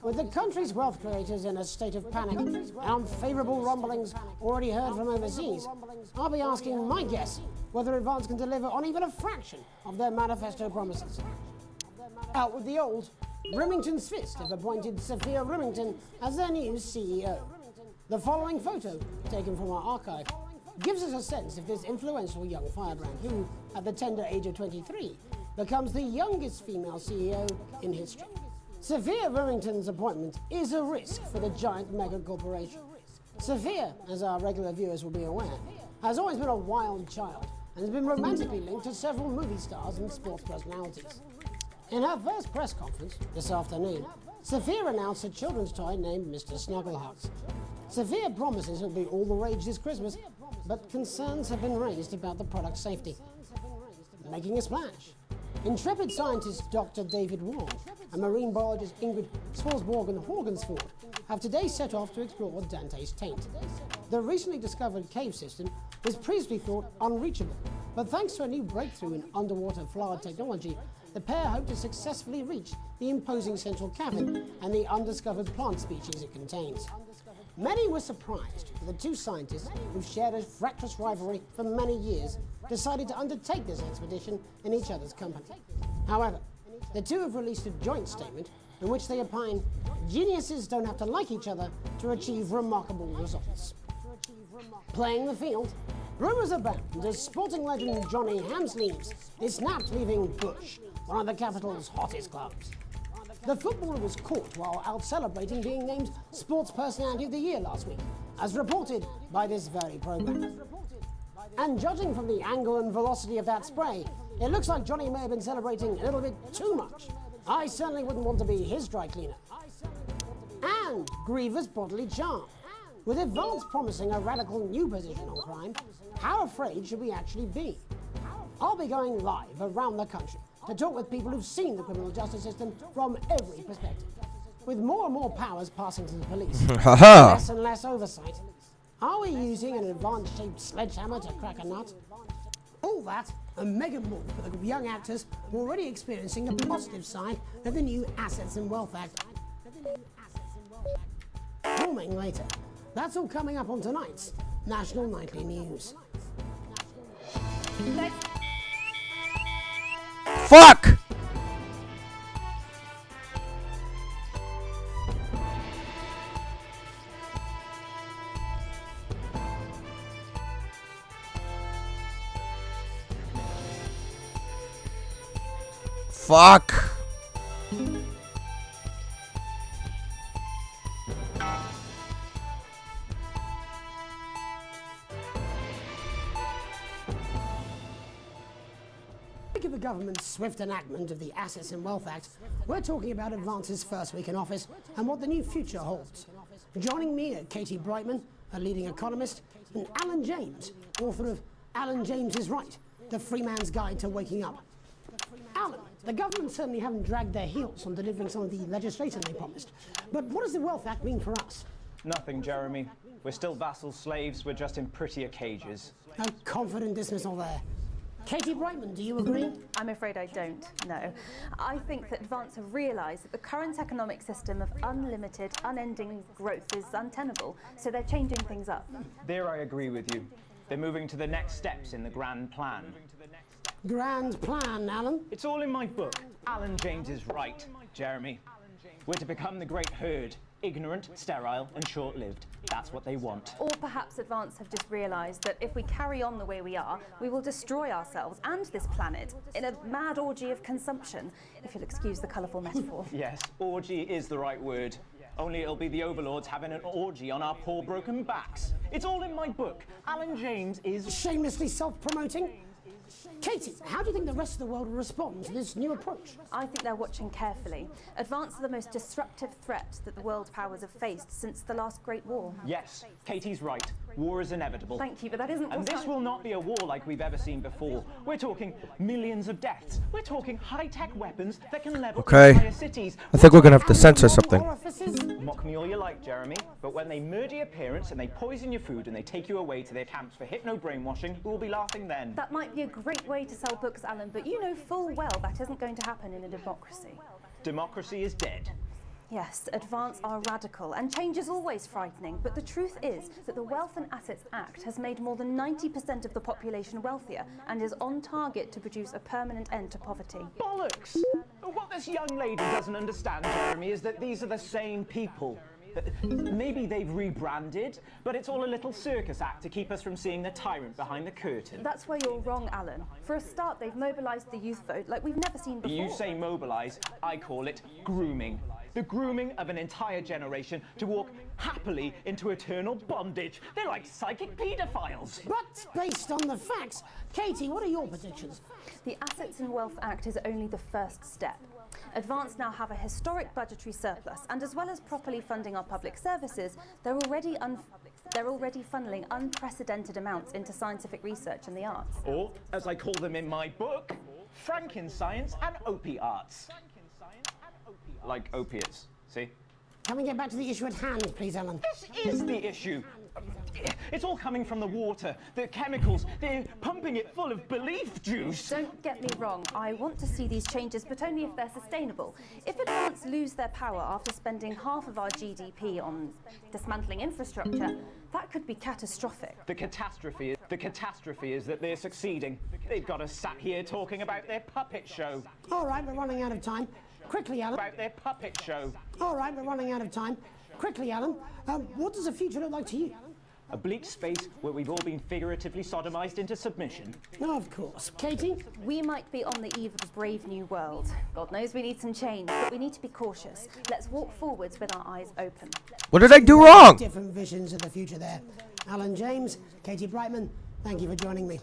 S7: With the country's wealth creators in a state of panic and unfavourable rumblings already heard from overseas, I'll be asking my guess whether Advance can deliver on even a fraction of their manifesto promises. Out with the old, Remington's Fist have appointed Sophia Remington as their new CEO. The following photo, taken from our archive, gives us a sense of this influential young firebrand who, at the tender age of 23, becomes the youngest female CEO in history. Sophia Remington's appointment is a risk for the giant mega corporation. Sophia, as our regular viewers will be aware, has always been a wild child and has been romantically linked to several movie stars and sports personalities. In her first press conference this afternoon, Sophia announced a children's toy named Mr. Snugglehugs. Sophia promises it'll be all the rage this Christmas, but concerns have been raised about the product's safety. Making a splash. Intrepid scientist Dr. David Wong and marine biologist Ingrid Swarsborg-Horgensford have today set off to explore Dante's taint. The recently discovered cave system was previously thought unreachable, but thanks to a new breakthrough in underwater flower technology, the pair hope to successfully reach the imposing central cavern and the undiscovered plant species it contains. Many were surprised that the two scientists, who've shared a fractious rivalry for many years, decided to undertake this expedition in each other's company. However, the two have released a joint statement in which they opine geniuses don't have to like each other to achieve remarkable results. Playing the field, rumours abound as sporting legend Johnny Hamsleeves is snapped leaving Bush, one of the capital's hottest clubs. The footballer was caught while out celebrating being named Sports Personality of the Year last week, as reported by this very programme. And judging from the angle and velocity of that spray, it looks like Johnny may have been celebrating a little bit too much. I certainly wouldn't want to be his dry cleaner. And grievous bodily charm. With Advance promising a radical new position on crime, how afraid should we actually be? I'll be going live around the country to talk with people who've seen the criminal justice system from every perspective. With more and more powers passing to the police, less and less oversight, are we using an Advance-shaped sledgehammer to crack a nut? All that and mega more for the young actors who are already experiencing the positive side of the new Assets and Wealth Act. Forming later. That's all coming up on tonight's National Nightly News.
S1: Fuck! Fuck!
S7: Of the government's swift enactment of the Assets and Wealth Act, we're talking about Advance's first week in office and what the new future holds. Joining me are Katie Brightman, a leading economist, and Alan James, author of Alan James is Right, The Free Man's Guide to Waking Up. Alan, the government certainly haven't dragged their heels on delivering some of the legislation they promised, but what does the Wealth Act mean for us?
S14: Nothing, Jeremy. We're still vassal slaves, we're just in prettier cages.
S7: A confident dismissal there. Katie Brightman, do you agree?
S15: I'm afraid I don't, no. I think that Advance have realised that the current economic system of unlimited, unending growth is untenable, so they're changing things up.
S14: There I agree with you. They're moving to the next steps in the grand plan.
S7: Grand plan, Alan?
S14: It's all in my book. Alan James is Right, Jeremy. We're to become the great herd. Ignorant, sterile, and short-lived. That's what they want.
S15: Or perhaps Advance have just realised that if we carry on the way we are, we will destroy ourselves and this planet in a mad orgy of consumption, if you'll excuse the colourful metaphor.
S14: Yes, orgy is the right word. Only it'll be the overlords having an orgy on our poor broken backs. It's all in my book. Alan James is...
S7: Shamelessly self-promoting? Katie, how do you think the rest of the world will respond to this new approach?
S15: I think they're watching carefully. Advance are the most disruptive threat that the world powers have faced since the last Great War.
S14: Yes, Katie's right. War is inevitable.
S15: Thank you, but that isn't
S14: And
S15: what
S14: this will not be a war like we've ever seen before. We're talking millions of deaths. We're talking high-tech weapons that can level
S1: Okay.
S14: entire cities.
S1: I think we're gonna have to censor something.
S14: Mock me all you like, Jeremy, but when they murder your parents and they poison your food and they take you away to their camps for hypno-brainwashing, we'll be laughing then.
S15: That might be a great way to sell books, Alan, but you know full well that isn't going to happen in a democracy.
S14: Democracy is dead.
S15: Yes, Advance are radical, and change is always frightening, but the truth is that the Wealth and Assets Act has made more than 90% of the population wealthier and is on target to produce a permanent end to poverty.
S14: Bollocks! What this young lady doesn't understand, Jeremy, is that these are the same people. Maybe they've rebranded, but it's all a little circus act to keep us from seeing the tyrant behind the curtain.
S15: That's where you're wrong, Alan. For a start, they've mobilised the youth vote like we've never seen before.
S14: You say mobilise, I call it grooming. The grooming of an entire generation to walk happily into eternal bondage. They're like psychic paedophiles.
S7: But based on the facts, Katie, what are your predictions?
S15: The Assets and Wealth Act is only the first step. Advance now have a historic budgetary surplus, and as well as properly funding our public services, they're already funneling unprecedented amounts into scientific research and the arts.
S14: Or, as I call them in my book, Frankenscience and opiates. Like opiates, see?
S7: Can we get back to the issue at hand, please, Alan?
S14: This is the issue. It's all coming from the water, the chemicals. They're pumping it full of belief juice.
S15: Don't get me wrong, I want to see these changes, but only if they're sustainable. If Advance lose their power after spending half of our GDP on dismantling infrastructure, that could be catastrophic.
S14: The catastrophe is that they're succeeding. They've got us sat here talking about their puppet show.
S7: All right, we're running out of time. Quickly, Alan.
S14: About their puppet show.
S7: All right, we're running out of time. Quickly, Alan. What does the future look like to you?
S14: A bleak space where we've all been figuratively sodomized into submission.
S7: Oh, of course. Katie?
S15: We might be on the eve of a brave new world. God knows we need some change, but we need to be cautious. Let's walk forwards with our eyes open.
S1: What did I do wrong?
S7: Different visions of the future there. Alan James, Katie Brightman, thank you for joining me.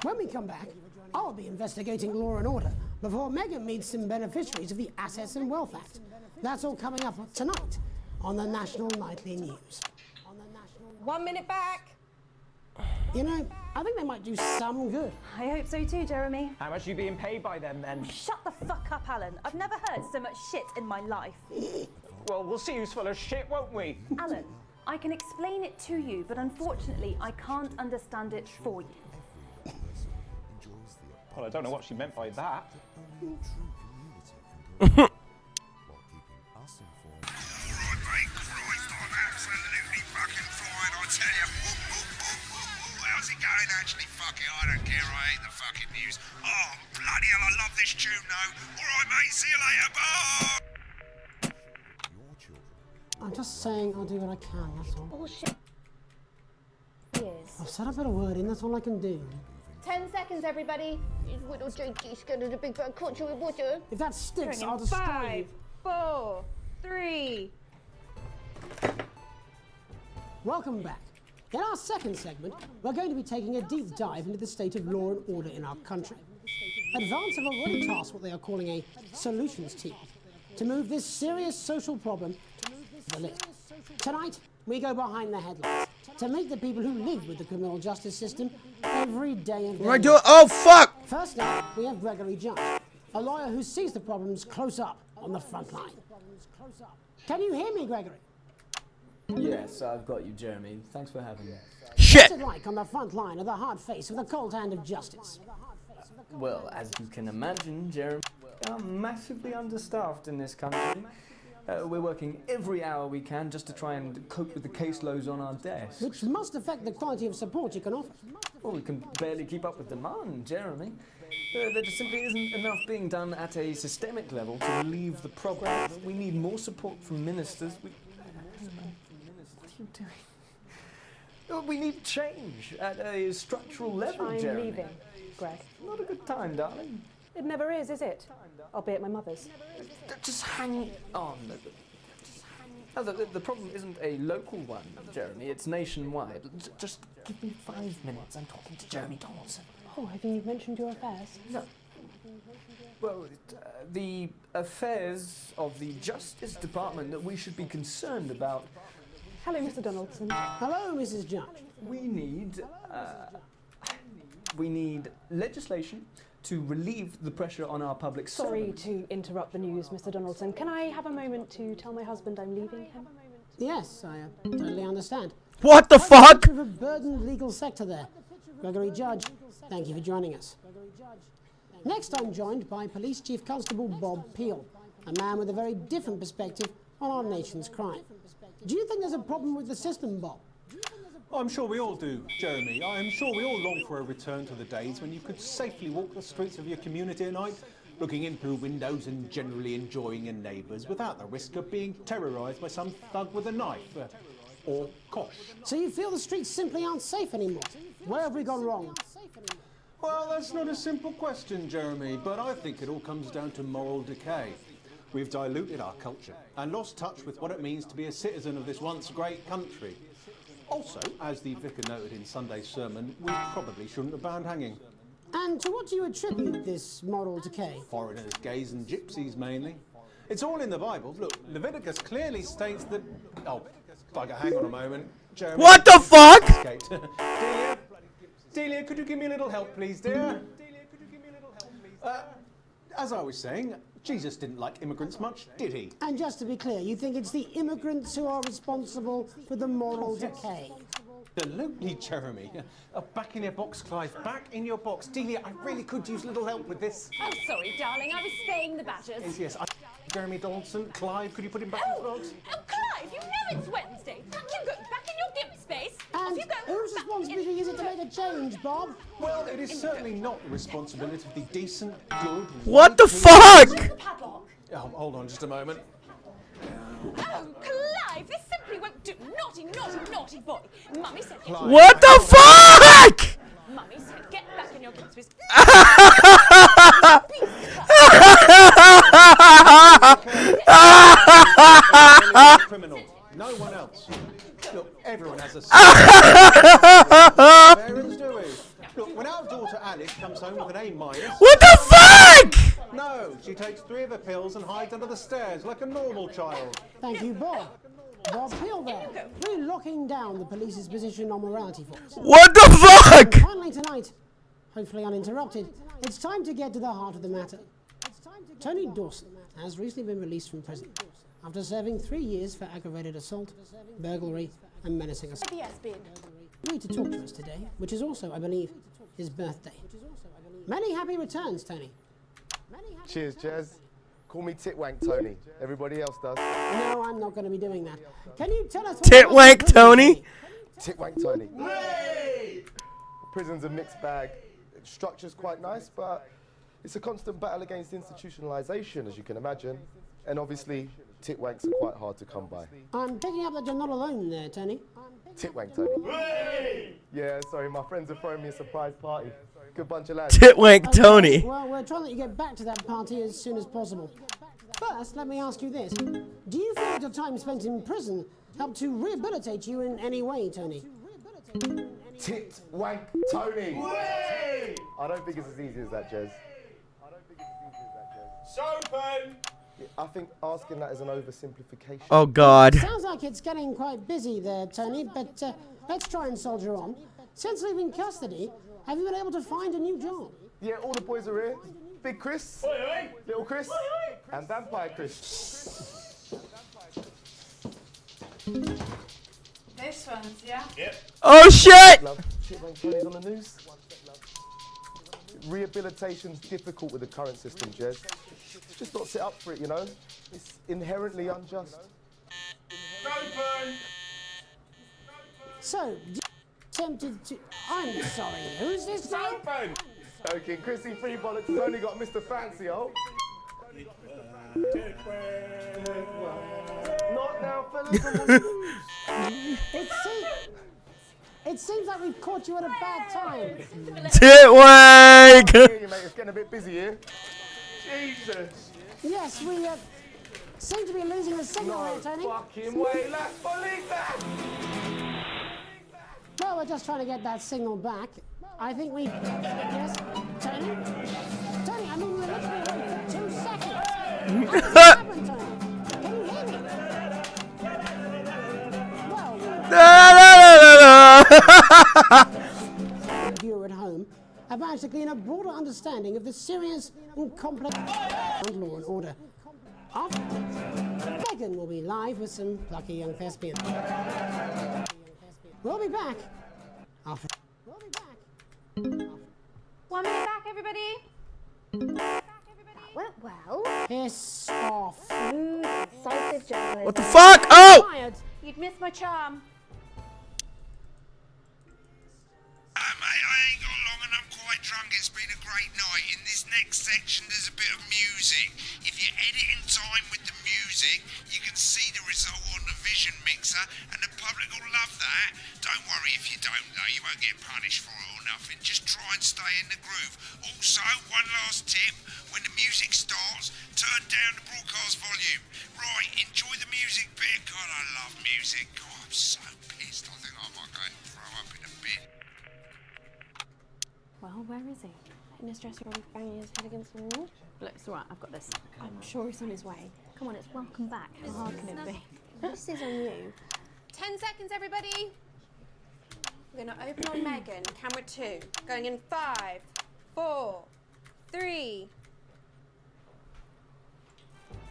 S7: When we come back, I'll be investigating law and order before Megan meets some beneficiaries of the Assets and Wealth Act. That's all coming up tonight on the National Nightly News.
S13: 1 minute back.
S7: You know, I think they might do some good.
S15: I hope so too, Jeremy.
S14: How much are you being paid by them then?
S15: Shut the fuck up, Alan. I've never heard so much shit in my life.
S14: Well, we'll see who's full of shit, won't we?
S15: Alan, I can explain it to you, but unfortunately, I can't understand it for you.
S14: Well, I don't know what she meant by that.
S5: How's it going? Actually, fuck it, I don't care. I hate the fucking news. Oh, bloody hell, I love this tune, though. All right, mate, see you later, bye!
S7: I'm just saying I'll do what I can, that's all.
S13: Bullshit. Yes.
S7: I've said I put a word in, that's all I can do.
S13: 10 seconds, everybody. Little Jakey's going to the big bad culture with water.
S7: If that sticks, I'll
S13: just
S7: 5,
S13: 4, 3.
S7: Welcome back. In our second segment, we're going to be taking a deep dive into the state of law and order in our country. Advance have already tasked what they are calling a solutions team to move this serious social problem to the list. Tonight, we go behind the headlines to meet the people who live with the criminal justice system every day of their
S1: What do I do? Oh, fuck!
S7: First up, we have Gregory Judge, a lawyer who sees the problems close up on the front line. Can you hear me, Gregory?
S16: Yes, I've got you, Jeremy. Thanks for having me.
S7: What's it like on the front line of the hard face of the cold hand of justice?
S16: Well, as you can imagine, Jeremy, we are massively understaffed in this country. We're working every hour we can just to try and cope with the caseloads on our desks.
S7: Which must affect the quality of support you can offer.
S16: Well, we can barely keep up with demand, Jeremy. There just simply isn't enough being done at a systemic level to relieve the problem. We need more support from ministers. What are you doing? We need change at a structural level,
S10: I'm
S16: Jeremy.
S10: leaving, Greg.
S16: Not a good time, darling.
S10: It never is it? I'll be at my mother's.
S16: Just hang on. Oh, the problem isn't a local one, Jeremy. It's nationwide. Just give me 5 minutes. I'm talking to Jeremy Donaldson.
S17: Oh, have you mentioned your affairs?
S16: No. Well, the affairs of the Justice Department that we should be concerned about.
S17: Hello, Mr. Donaldson.
S7: Hello, Mrs. Judge.
S16: We need legislation to relieve the pressure on our public
S17: Sorry
S16: servants.
S17: to interrupt the news, Mr. Donaldson. Can I have a moment to tell my husband I'm leaving him?
S7: Yes, I totally understand.
S1: What the fuck?
S7: Of a burdened legal sector there. Gregory Judge, thank you for joining us. Next, I'm joined by Police Chief Constable Bob Peel, a man with a very different perspective on our nation's crime. Do you think there's a problem with the system, Bob?
S18: I'm sure we all do, Jeremy. I am sure we all long for a return to the days when you could safely walk the streets of your community at night, looking in through windows and generally enjoying your neighbours without the risk of being terrorised by some thug with a knife. Or kosh.
S7: So you feel the streets simply aren't safe anymore? Where have we gone wrong?
S18: Well, that's not a simple question, Jeremy, but I think it all comes down to moral decay. We've diluted our culture and lost touch with what it means to be a citizen of this once great country. Also, as the vicar noted in Sunday's sermon, we probably shouldn't have banned hanging.
S7: And to what do you attribute this moral decay?
S18: Foreigners, gays and gypsies mainly. It's all in the Bible. Look, Leviticus clearly states that... Oh, bugger, hang on a moment. Jeremy,
S1: What the fuck?
S18: Delia, could you give me a little help, please, dear? As I was saying, Jesus didn't like immigrants much, did he?
S7: And just to be clear, you think it's the immigrants who are responsible for the moral decay?
S18: Absolutely, Jeremy. Back in your box, Clive. Back in your box. Delia, I really could use a little help with this.
S13: Oh, sorry, darling. I was spaying the badgers.
S18: Yes. Jeremy Donaldson. Clive, could you put him back in the box?
S13: Oh, Clive, you know it's Wednesday. Back you go. Back in your gimp space.
S7: And
S13: Off you go.
S7: whose responsibility is it to make a change, Bob?
S18: Well, it is certainly not the responsibility of the decent, good...
S1: What the fuck?
S18: Oh, hold on just a moment.
S13: Oh, Clive, this simply won't do. Naughty, naughty, naughty boy. Mummy said...
S1: What the fuck?
S13: Mummy said, get back in your gimp space.
S18: Criminal. No one else. Look, everyone has a parents, do we? Look, when our daughter Alice comes home with an A-.
S1: What the fuck?
S18: No, she takes 3 of her pills and hides under the stairs like a normal child.
S7: Thank you, Bob. Bob Peel there, really locking down the police's position on morality force.
S1: What the fuck?
S7: And finally tonight, hopefully uninterrupted, it's time to get to the heart of the matter. Tony Dawson has recently been released from prison after serving 3 years for aggravated assault, burglary and menacing assault.
S13: Yes, bin.
S7: Agreed to talk to us today, which is also, I believe, his birthday. Many happy returns, Tony.
S19: Cheers, Jez. Call me Titwank Tony. Everybody else does.
S7: No, I'm not going to be doing that. Can you tell us...
S1: Titwank Tony?
S19: Titwank Tony. Prison's a mixed bag. Structure's quite nice, but it's a constant battle against institutionalization, as you can imagine. And obviously, titwanks are quite hard to come by.
S7: I'm picking up that you're not alone there, Tony.
S19: Titwank Tony. Yeah, sorry, my friends are throwing me a surprise party. Good bunch of lads.
S1: Titwank Tony.
S7: Well, we're trying to let you get back to that party as soon as possible. First, let me ask you this. Do you feel that your time spent in prison helped to rehabilitate you in any way, Tony?
S19: Titwank Tony. I don't think it's as easy as that, Jez.
S18: Sopen!
S19: I think asking that is an oversimplification.
S1: Oh, God.
S7: Sounds like it's getting quite busy there, Tony, but let's try and soldier on. Since leaving custody, have you been able to find a new job?
S19: Yeah, all the boys are here. Big Chris, Little Chris, and Vampire Chris.
S13: This one's, yeah?
S18: Yep.
S1: Oh, shit!
S19: Titwank Tony's on the news. Rehabilitation's difficult with the current system, Jez. It's just not set up for it, you know? It's inherently unjust.
S7: So, tempted to... I'm sorry, who's this now?
S19: Okay, Chrissy Freebollocks has only got Mr. Fancy, oh. Not now, fellas.
S7: It seems like we've caught you at a bad time.
S1: Titwank!
S19: Hey, mate, it's getting a bit busy here. Jesus.
S7: Yes, we seem to be losing the signal here, Tony.
S19: Fucking way, let's believe that.
S7: Well, we're just trying to get that signal back. I think we... Yes? Tony? Tony, I mean, we're literally away for 2 seconds. What's happened, Tony? Can you hear me? Well, viewer at home, I've managed to glean a broader understanding of the serious and complex law and order. Megan will be live with some plucky young thespians. We'll be back after. We'll be back.
S6: 1 minute back, everybody.
S20: Went well.
S7: Piss off.
S20: Smooth, incisive journalism.
S1: What the fuck? Oh!
S6: You'd miss my charm.
S5: Mate, I ain't got long and I'm quite drunk. It's been a great night. In this next section, there's a bit of music. If you edit in time with the music, you can see the result on the Vision Mixer, and the public will love that. Don't worry if you don't, though. You won't get punished for it or nothing. Just try and stay in the groove. Also, one last tip. When the music starts, turn down the broadcast volume. Right, enjoy the music bit. God, I love music. God, I'm so pissed. I think I might go and throw up in a bit.
S8: Well, where is he?
S20: In his dressing room, banging his head against the wall.
S8: Look, it's all right. I've got this.
S20: I'm sure he's on his way.
S8: Come on, it's welcome back. How hard can it be?
S20: This is on you.
S6: 10 seconds, everybody. We're going to open on Megan. Camera 2. Going in 5, 4, 3.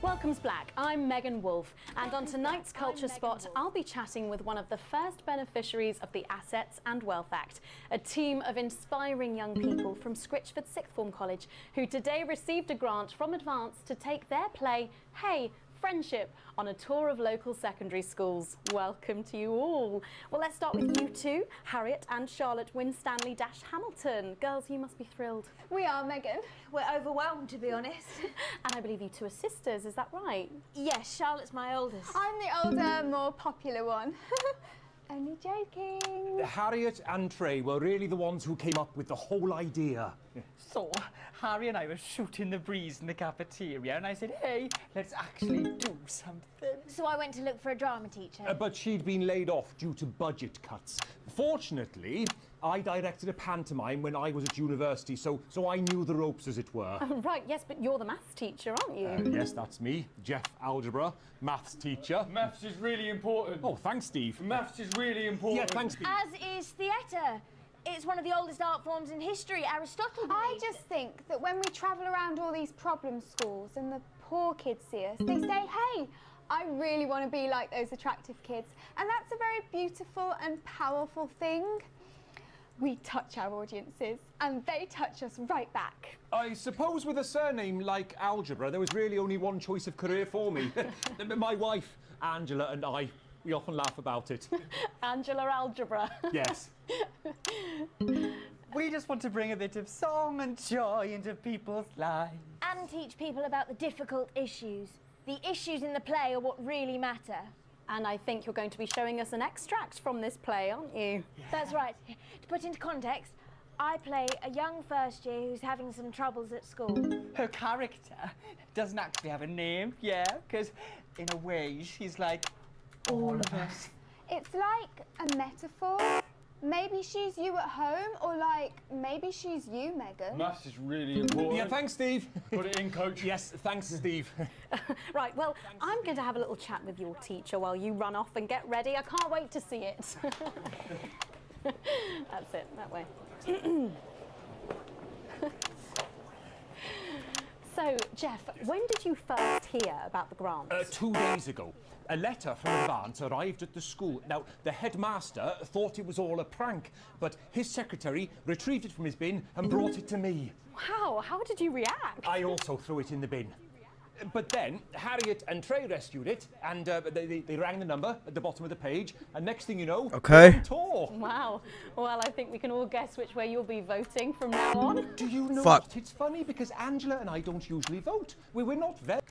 S8: Welcome's Black. I'm Megan Wolf, and on tonight's Culture Spot, I'll be chatting with one of the first beneficiaries of the Assets and Wealth Act, a team of inspiring young people from Scritchford Sixth Form College who today received a grant from Advance to take their play, Hey, Friendship, on a tour of local secondary schools. Welcome to you all. Well, let's start with you two, Harriet and Charlotte Winstanley-Hamilton. Girls, you must be thrilled.
S20: We are, Megan. We're overwhelmed, to be honest.
S8: And I believe you two are sisters, is that right?
S20: Yes, Charlotte's my oldest.
S13: I'm the older, more popular one. Only joking.
S21: Harriet and Trey were really the ones who came up with the whole idea.
S22: So, Harry and I were shooting the breeze in the cafeteria, and I said, hey, let's actually do something.
S20: So I went to look for a drama teacher.
S21: But she'd been laid off due to budget cuts. Fortunately, I directed a pantomime when I was at university, so I knew the ropes, as it were.
S8: Right, yes, but you're the maths teacher, aren't you?
S21: Yes, that's me, Jeff Algebra, maths teacher.
S22: Maths is really important.
S21: Oh, thanks, Steve.
S22: Maths is really important.
S21: Yeah, thanks, Steve.
S20: As is theatre. It's one of the oldest art forms in history. Aristotle believed
S13: I just think that when we travel around all these problem schools and the poor kids see us, they say, hey, I really want to be like those attractive kids. And that's a very beautiful and powerful thing. We touch our audiences and they touch us right back.
S21: I suppose with a surname like Algebra, there was really only one choice of career for me. My wife, Angela, and I, we often laugh about it.
S8: Angela Algebra.
S21: Yes.
S22: We just want to bring a bit of song and joy into people's lives.
S20: And teach people about the difficult issues. The issues in the play are what really matter.
S8: And I think you're going to be showing us an extract from this play, aren't you?
S20: Yeah. That's right. To put into context, I play a young first year who's having some troubles at school.
S22: Her character doesn't actually have a name, yeah, because in a way she's like all of us.
S13: It's like a metaphor. Maybe she's you at home, or like, maybe she's you, Megan.
S22: Maths is really important.
S21: Yeah, thanks, Steve.
S22: Put it in, Coach.
S21: Yes, thanks, Steve.
S8: Right, well, I'm going to have a little chat with your teacher while you run off and get ready. I can't wait to see it. That's it, that way. So, Jeff, when did you first hear about the grant?
S21: 2 days ago. A letter from Advance arrived at the school. Now, the headmaster thought it was all a prank, but his secretary retrieved it from his bin and brought it to me.
S8: Wow, how did you react?
S21: I also threw it in the bin. But then, Harriet and Trey rescued it, and they rang the number at the bottom of the page, and next thing you know,
S1: okay.
S21: We're on tour.
S8: Wow. Well, I think we can all guess which way you'll be voting from now on.
S21: Do you know what? It's funny, because Angela and I don't usually vote. We're not very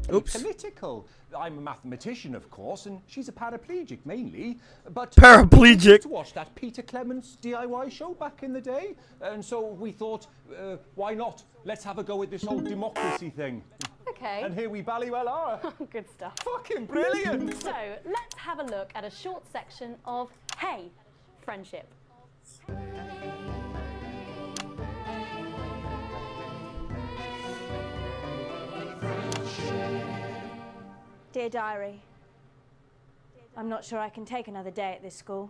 S21: political. I'm a mathematician, of course, and she's a paraplegic mainly. But
S1: paraplegic.
S21: We used to watch that Peter Clements DIY show back in the day, and so we thought, why not? Let's have a go at this whole democracy thing.
S8: Okay.
S21: And here we ballywell are.
S8: Good stuff.
S21: Fucking brilliant.
S8: So let's have a look at a short section of Hey, Friendship.
S20: Dear Diary, I'm not sure I can take another day at this school.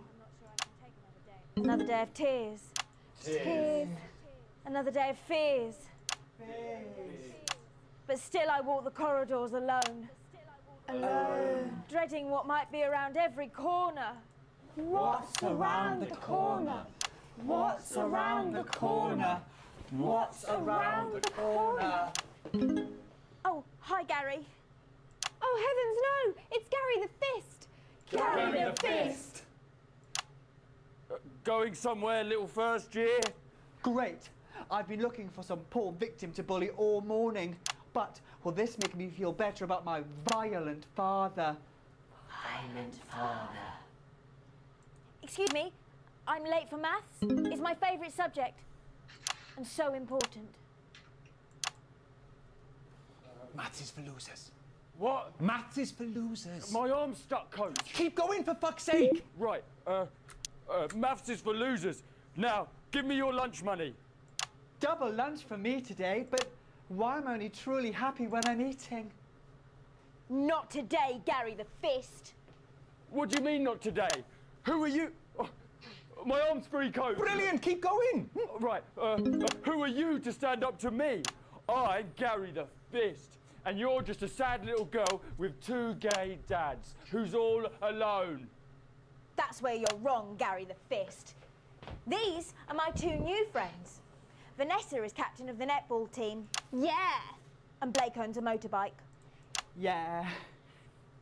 S20: Another day of tears.
S22: Tears.
S20: Another day of fears. But still I walk the corridors alone. Alone. Dreading what might be around every corner.
S22: What's around the corner? What's around the corner? What's around the corner?
S20: Oh, hi, Gary.
S6: Oh, heavens, no! It's Gary the Fist!
S22: Gary the Fist!
S2: Going somewhere, little first year?
S22: Great. I've been looking for some poor victim to bully all morning. But will this make me feel better about my violent father?
S20: Violent father. Excuse me, I'm late for maths. It's my favourite subject. And so important.
S21: Maths is for losers.
S2: What?
S21: Maths is for losers.
S2: My arm's stuck, coach.
S21: Keep going, for fuck's sake!
S2: Right, maths is for losers. Now, give me your lunch money.
S22: Double lunch for me today, but why am I only truly happy when I'm eating?
S20: Not today, Gary the Fist.
S2: What do you mean not today? Who are you? Oh, my arm's free, coach.
S21: Brilliant, keep going.
S2: Right, who are you to stand up to me? I'm Gary the Fist. And you're just a sad little girl with two gay dads who's all alone.
S20: That's where you're wrong, Gary the Fist. These are my two new friends. Vanessa is captain of the netball team. Yeah. And Blake owns a motorbike.
S22: Yeah.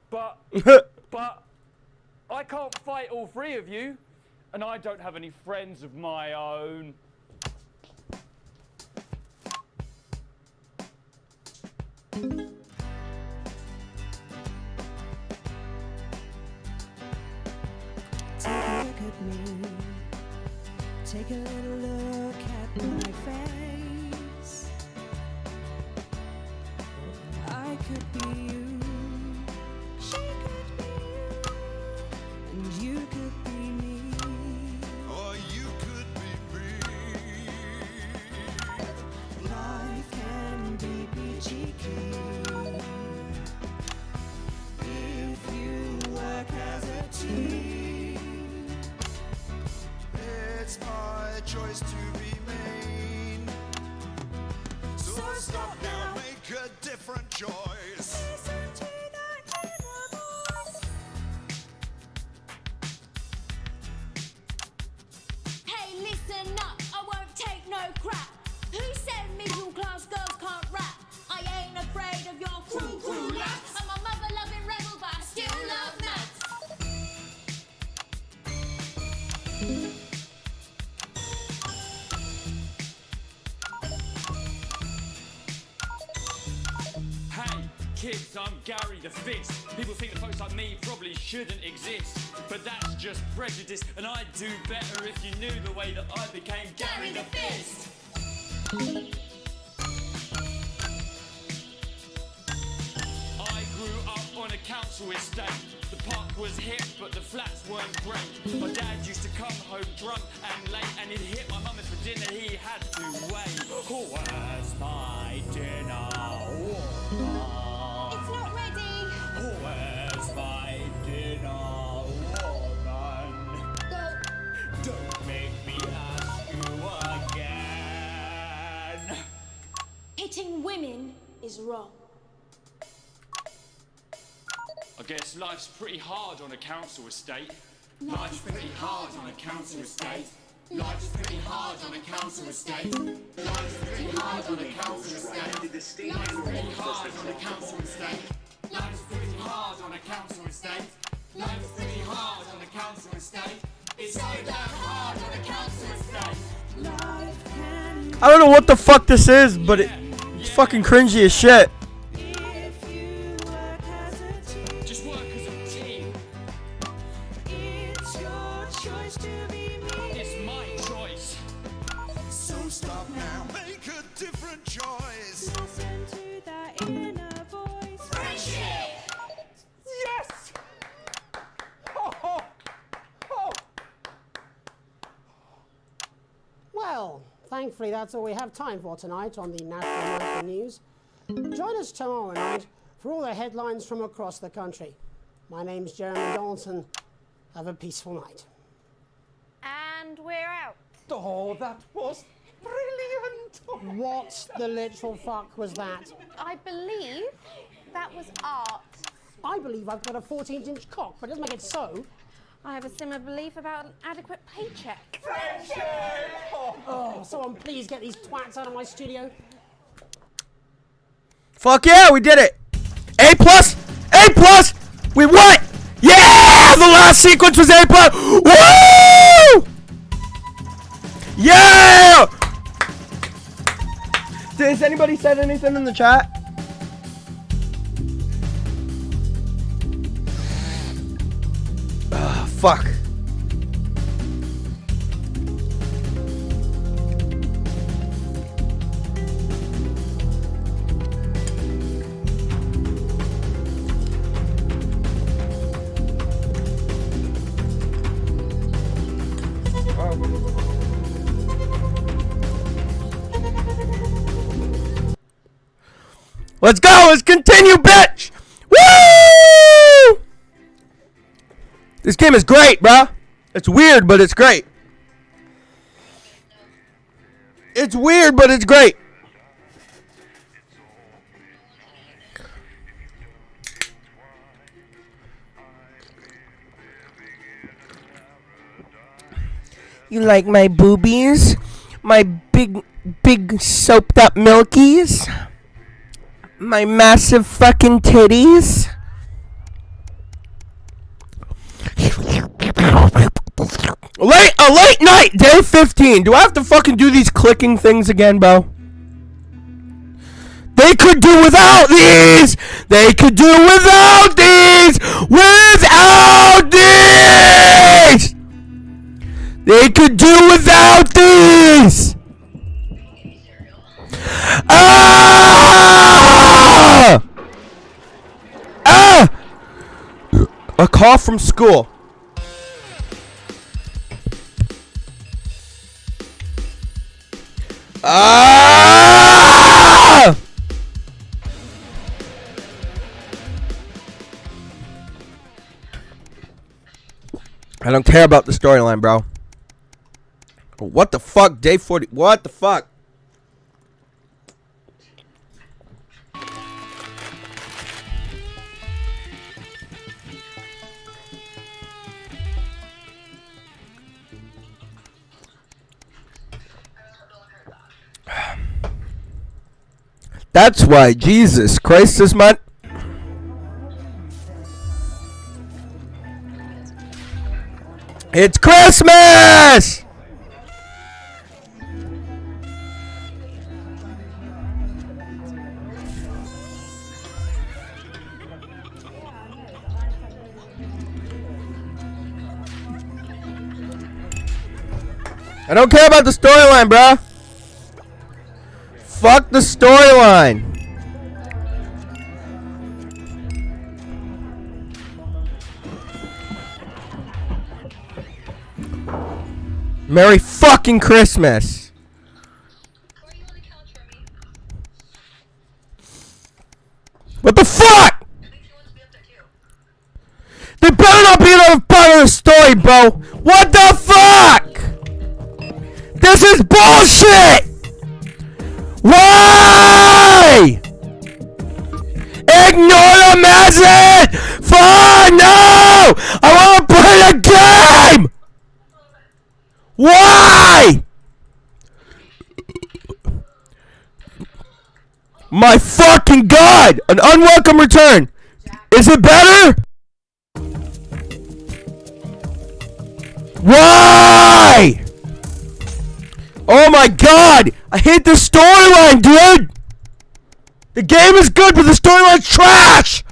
S2: But I can't fight all three of you, and I don't have any friends of my own.
S12: Take a look at me. Take a little look at my face. I could be you. She could be you. And you could be me.
S5: Or you could be me.
S12: Life can be peachy keen if you work as a team.
S5: It's my choice to be mean. So stop now, make a different choice.
S12: Listen to that inner voice.
S20: Hey, listen up, I won't take no crap. Who said middle class girls can't rap? I ain't afraid of your cruel lads. I'm a mother-loving rebel, but I still love maths.
S2: Hey, kids, I'm Gary the Fist. People think that folks like me probably shouldn't exist, but that's just prejudice, and I'd do better if you knew the way that I became Gary the Fist. I grew up on a council estate. The park was hip, but the flats weren't great. My dad used to come home drunk and late, and he'd hit my mum for dinner, he had to wait. Where's my dinner?
S20: It's not ready.
S2: Where's my dinner, woman? Don't make me ask you again.
S20: Hitting women is wrong.
S2: I guess life's pretty hard on a council estate. Life's pretty hard on a council estate. Life's pretty hard on a council estate. Life's pretty hard on a council estate. Life's pretty hard on a council estate. Life's pretty hard on a council estate. Life's pretty hard on a council estate. It's so damn hard on a council estate.
S1: I don't know what the fuck this is, but it's fucking cringy as shit.
S2: Just work as a team.
S12: It's your choice to be me.
S2: It's my choice.
S5: So stop now, make a different choice.
S12: Listen to that inner voice.
S20: Friendship!
S22: Yes! Ho, ho, ho.
S7: Well, thankfully that's all we have time for tonight on the National Nightly News. Join us tomorrow night for all the headlines from across the country. My name's Jeremy Donaldson. Have a peaceful night.
S6: And we're out.
S21: Oh, that was brilliant!
S7: What the literal fuck was that?
S6: I believe that was art.
S7: I believe I've got a 14-inch cock, but it doesn't make it so.
S6: I have a similar belief about an adequate paycheck.
S7: Oh, someone please get these twats out of my studio.
S1: Fuck yeah, we did it! A+! A+! We won! Yeah! The last sequence was A+! Woo! Yeah! Has anybody said anything in the chat? Fuck. Let's go! Let's continue, bitch! Woo! This game is great, bruh. It's weird, but it's great. It's weird, but it's great. You like my boobies? My big soaped up milkies? My massive fucking titties? A late night, day 15. Do I have to fucking do these clicking things again, Bo? They could do without these! They could do without these! Without these! They could do without these! Ah! Ah! A call from school. Ah! I don't care about the storyline, bro. What the fuck? Day 40. What the fuck? That's why Jesus Christ is my... It's Christmas! I don't care about the storyline, bruh. Fuck the storyline. Merry fucking Christmas. What the fuck? There better not be another part of the story, bro. What the fuck? This is bullshit! Why? Ignore the message! Fine, no! I want to play the game! Why? My fucking God! An unwelcome return! Is it better? Why? Oh my God! I hate the storyline, dude! The game is good, but the storyline's trash!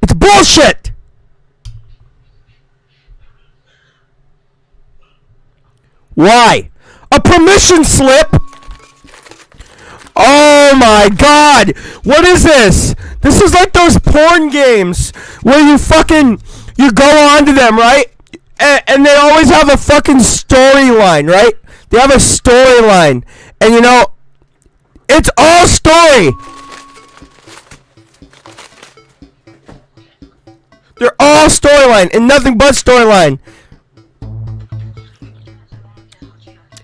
S1: It's bullshit! Why? A permission slip? Oh my God! What is this? This is like those porn games where you go on to them, right? And they always have a fucking storyline, right? They have a storyline. And you know, it's all story. They're all storyline and nothing but storyline.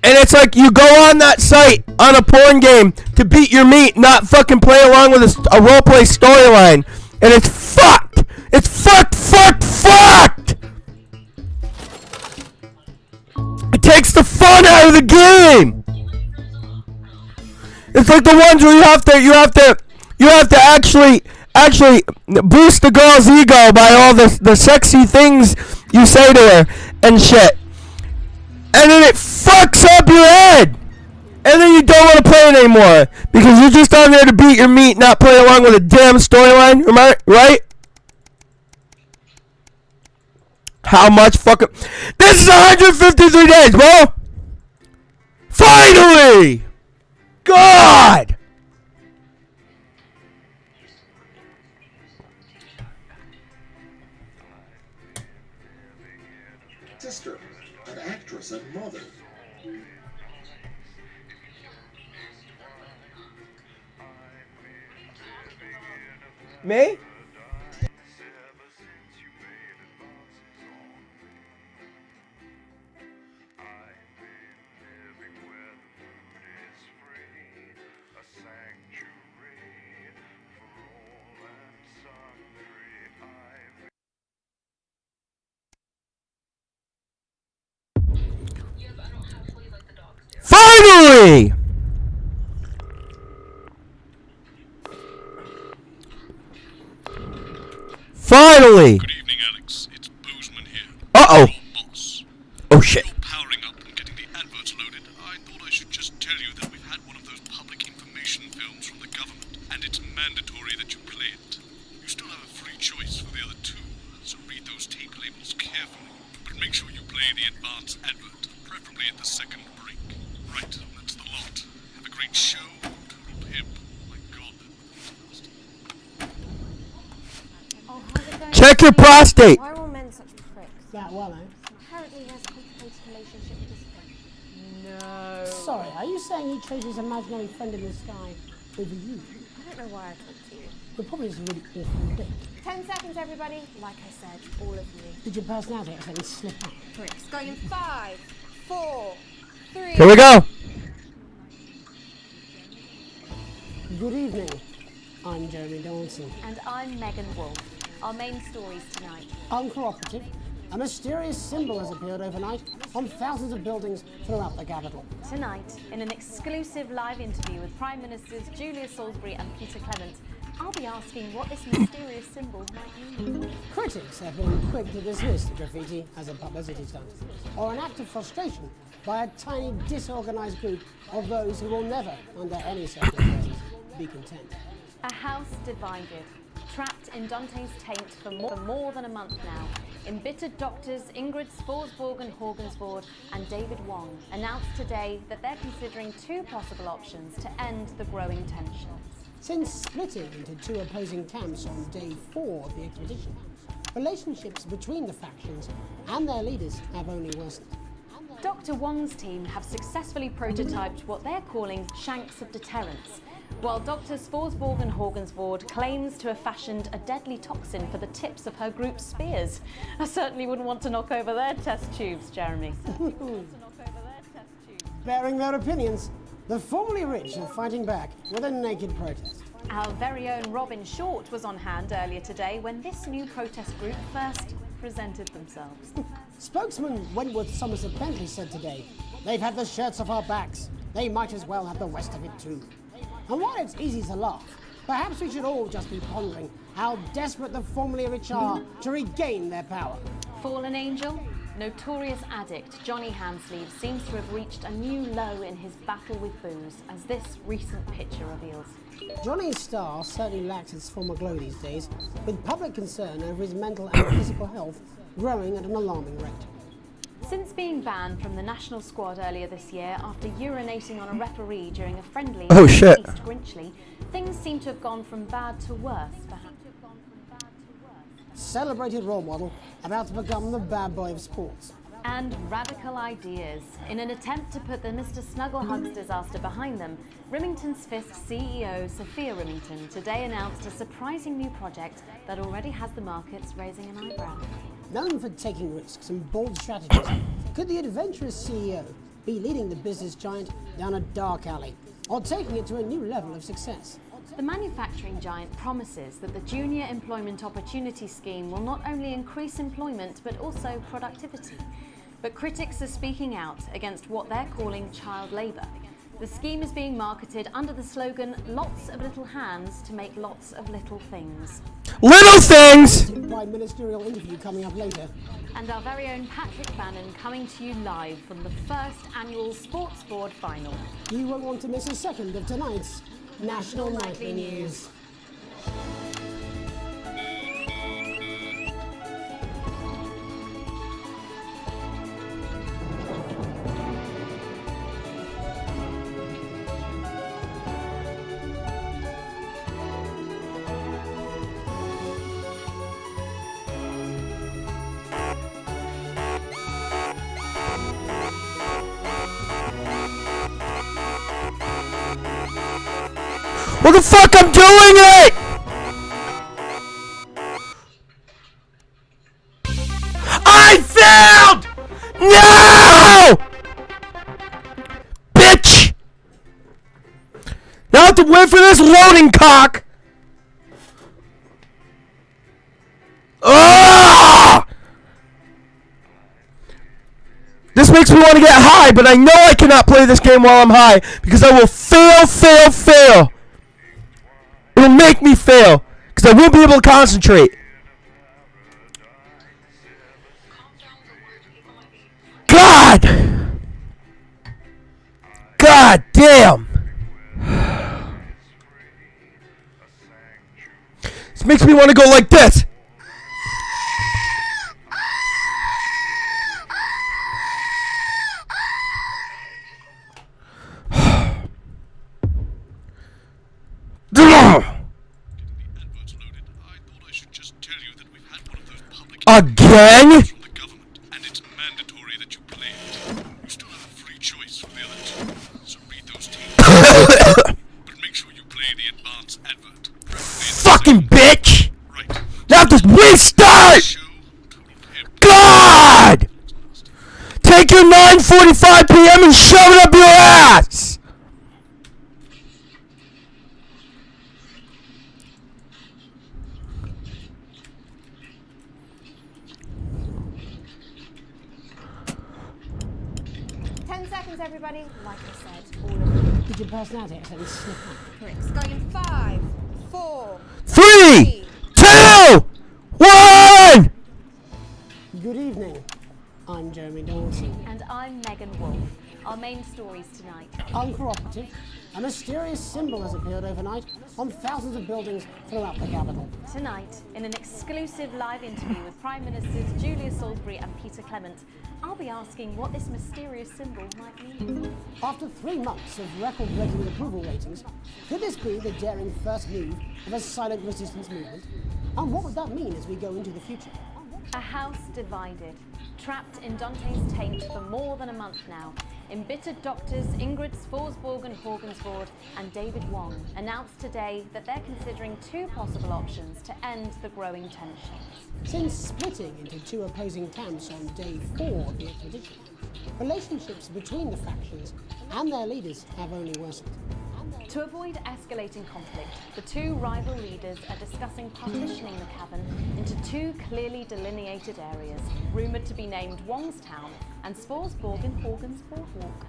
S1: And it's like you go on that site on a porn game to beat your meat, not fucking play along with a roleplay storyline. And it's fucked. It's fucked. It takes the fun out of the game. It's like the ones where you have to actually boost the girl's ego by all the sexy things you say to her and shit. And then it fucks up your head. And then you don't want to play it anymore. Because you're just on there to beat your meat, not play along with a damn storyline. Right? How much fucking... This is 153 days, bro! Finally! God!
S3: Sister, an actress and mother.
S1: Me? Finally! Finally!
S5: Good evening, Alex. It's Boozman here.
S1: Uh-oh.
S5: Your boss.
S1: Oh, shit.
S5: You're powering up and getting the adverts loaded. I thought I should just tell you that we've had one of those public information films from the government, and it's mandatory that you play it. You still have a free choice for the other two, so read those tape labels carefully. But make sure you play the advance advert, preferably at the second break. Right, that's the lot. Have a great show, Total Pimp. My God,
S1: Check your prostate.
S6: Why are all men such pricks?
S7: Yeah, well,
S6: Apparently there's a complicated relationship with his friend.
S10: No.
S7: Sorry, are you saying he chose his imaginary friend in the sky over you?
S6: I don't know why I talked to you.
S7: You're probably just a really awful dick.
S6: 10 seconds, everybody. Like I said, all of you.
S7: Did your personality accidentally slip out?
S6: Pricks. Going in 5, 4, 3.
S1: Here we go.
S7: Good evening. I'm Jeremy Donaldson.
S8: And I'm Megan Wolf. Our main stories tonight.
S7: Uncooperative. A mysterious symbol has appeared overnight on thousands of buildings throughout the capital.
S8: Tonight, in an exclusive live interview with Prime Ministers Julia Salisbury and Peter Clement, I'll be asking what this mysterious symbol might mean.
S7: Critics have been quick to dismiss the graffiti as a publicity stunt, or an act of frustration by a tiny, disorganized group of those who will never, under any circumstances, be content.
S8: A house divided, trapped in Dante's taint for more than a month now. Embittered doctors Ingrid Sporsborg and Horgensvoord and David Wong announced today that they're considering two possible options to end the growing tensions.
S7: Since splitting into two opposing camps on day 4 of the expedition, relationships between the factions and their leaders have only worsened.
S8: Dr. Wong's team have successfully prototyped what they're calling shanks of deterrence, while Dr. Sporsborg and Horgensvoord claims to have fashioned a deadly toxin for the tips of her group's spears. I certainly wouldn't want to knock over their test tubes, Jeremy.
S7: Bearing their opinions, the formerly rich are fighting back with a naked protest.
S8: Our very own Robin Short was on hand earlier today when this new protest group first presented themselves.
S7: Spokesman Wentworth Somerset Bentley said today, "They've had the shirts off our backs. They might as well have the rest of it too." And while it's easy to laugh, perhaps we should all just be pondering how desperate the formerly rich are to regain their power.
S8: Fallen angel? Notorious addict Johnny Hansleeve seems to have reached a new low in his battle with booze, as this recent picture reveals.
S7: Johnny's star certainly lacks its former glow these days, with public concern over his mental and physical health growing at an alarming rate.
S8: Since being banned from the national squad earlier this year after urinating on a referee during a friendly
S1: Oh, shit.
S8: against East Grinchley, things seem to have gone from bad to worse for him.
S7: Celebrated role model about to become the bad boy of sports.
S8: And radical ideas. In an attempt to put the Mr. Snugglehugs disaster behind them, Remington's Fist CEO Sophia Remington today announced a surprising new project that already has the markets raising an eyebrow.
S7: Known for taking risks and bold strategies, could the adventurous CEO be leading the business giant down a dark alley, or taking it to a new level of success?
S8: The manufacturing giant promises that the Junior Employment Opportunity Scheme will not only increase employment but also productivity. But critics are speaking out against what they're calling child labour. The scheme is being marketed under the slogan, lots of little hands to make lots of little things.
S1: Little things!
S7: Prime ministerial interview coming up later.
S8: And our very own Patrick Bannon coming to you live from the first annual Sports Board final.
S7: You won't want to miss a second of tonight's National Nightly News.
S1: What the fuck? I'm doing it! I failed! No! Bitch! Now I have to wait for this loading cock! Ah! This makes me want to get high, but I know I cannot play this game while I'm high because I will fail. It'll make me fail because I won't be able to concentrate. God damn. This makes me want to go like this. Again?
S5: And it's mandatory that you play it. You still have a free choice for the other two, so read those teams. But make sure you play the advanced advert.
S1: Fucking bitch! Now just restart! God! Take your 9:45 p.m. and shove it up your ass!
S6: Everybody, like I said, all of you.
S7: Did your personality actually slip up?
S6: Correct. Going in 5, 4,
S1: 3, 2, 1!
S7: Good evening. I'm Jeremy Dawson.
S8: And I'm Megan Wolf. Our main stories tonight.
S7: Uncooperative, a mysterious symbol has appeared overnight on thousands of buildings throughout the capital.
S8: Tonight, in an exclusive live interview with Prime Ministers Julia Salisbury and Peter Clement, I'll be asking what this mysterious symbol might mean.
S7: After 3 months of record-breaking approval ratings, could this be the daring first move of a silent resistance movement? And what would that mean as we go into the future?
S8: A house divided, trapped in Dante's taint for more than a month now. Embittered doctors Ingrid Sforsborg and Horgensvoord and David Wong announced today that they're considering 2 possible options to end the growing tensions.
S7: Since splitting into 2 opposing camps on day 4 of the expedition, relationships between the factions and their leaders have only worsened.
S8: To avoid escalating conflict, the 2 rival leaders are discussing partitioning the cavern into 2 clearly delineated areas, rumoured to be named Wongstown and Sforsborg and Horgan's Boardwalk.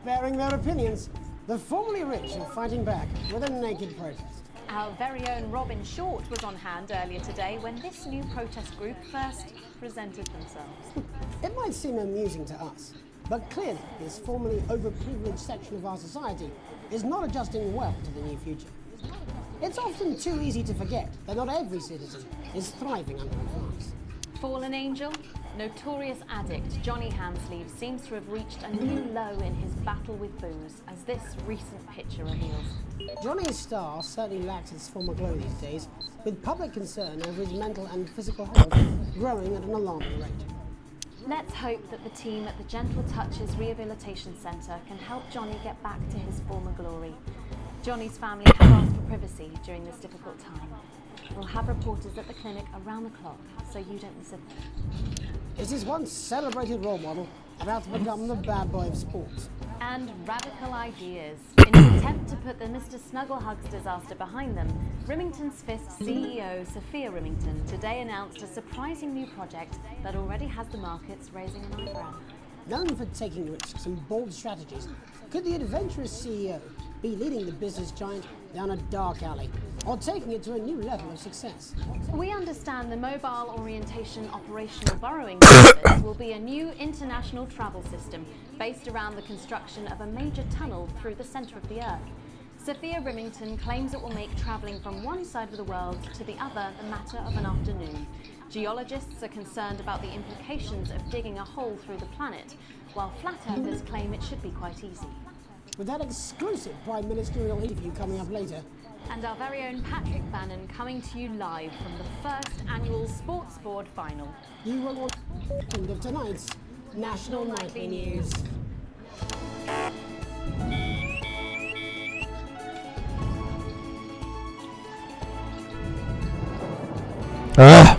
S7: Bearing their opinions, the formerly rich are fighting back with a naked protest.
S8: Our very own Robin Short was on hand earlier today when this new protest group first presented themselves.
S7: It might seem amusing to us, but clearly this formerly overprivileged section of our society is not adjusting well to the new future. It's often too easy to forget that not every citizen is thriving under advance.
S8: Fallen angel, notorious addict Johnny Hansleeve seems to have reached a new low in his battle with booze, as this recent picture reveals.
S7: Johnny's star certainly lacks its former glow these days, with public concern over his mental and physical health growing at an alarming rate.
S8: Let's hope that the team at the Gentle Touches Rehabilitation Centre can help Johnny get back to his former glory. Johnny's family have asked for privacy during this difficult time. We'll have reporters at the clinic around the clock, so you don't miss a thing.
S7: Is his once celebrated role model about to become the bad boy of sports?
S8: And radical ideas. In an attempt to put the Mr. Snugglehugs disaster behind them, Rimington's Fist CEO Sophia Rimington today announced a surprising new project that already has the markets raising an eyebrow.
S7: Known for taking risks and bold strategies, could the adventurous CEO be leading the business giant down a dark alley, or taking it to a new level of success?
S8: We understand the Mobile Orientation Operational Borrowing Service will be a new international travel system based around the construction of a major tunnel through the centre of the Earth. Sophia Rimington claims it will make travelling from one side of the world to the other the matter of an afternoon. Geologists are concerned about the implications of digging a hole through the planet, while flat earthers claim it should be quite easy.
S7: With that exclusive Prime Ministerial interview coming up later.
S8: And our very own Patrick Bannon coming to you live from the first annual Sports Board final.
S7: You will want end of tonight's National Nightly News.
S1: Ah!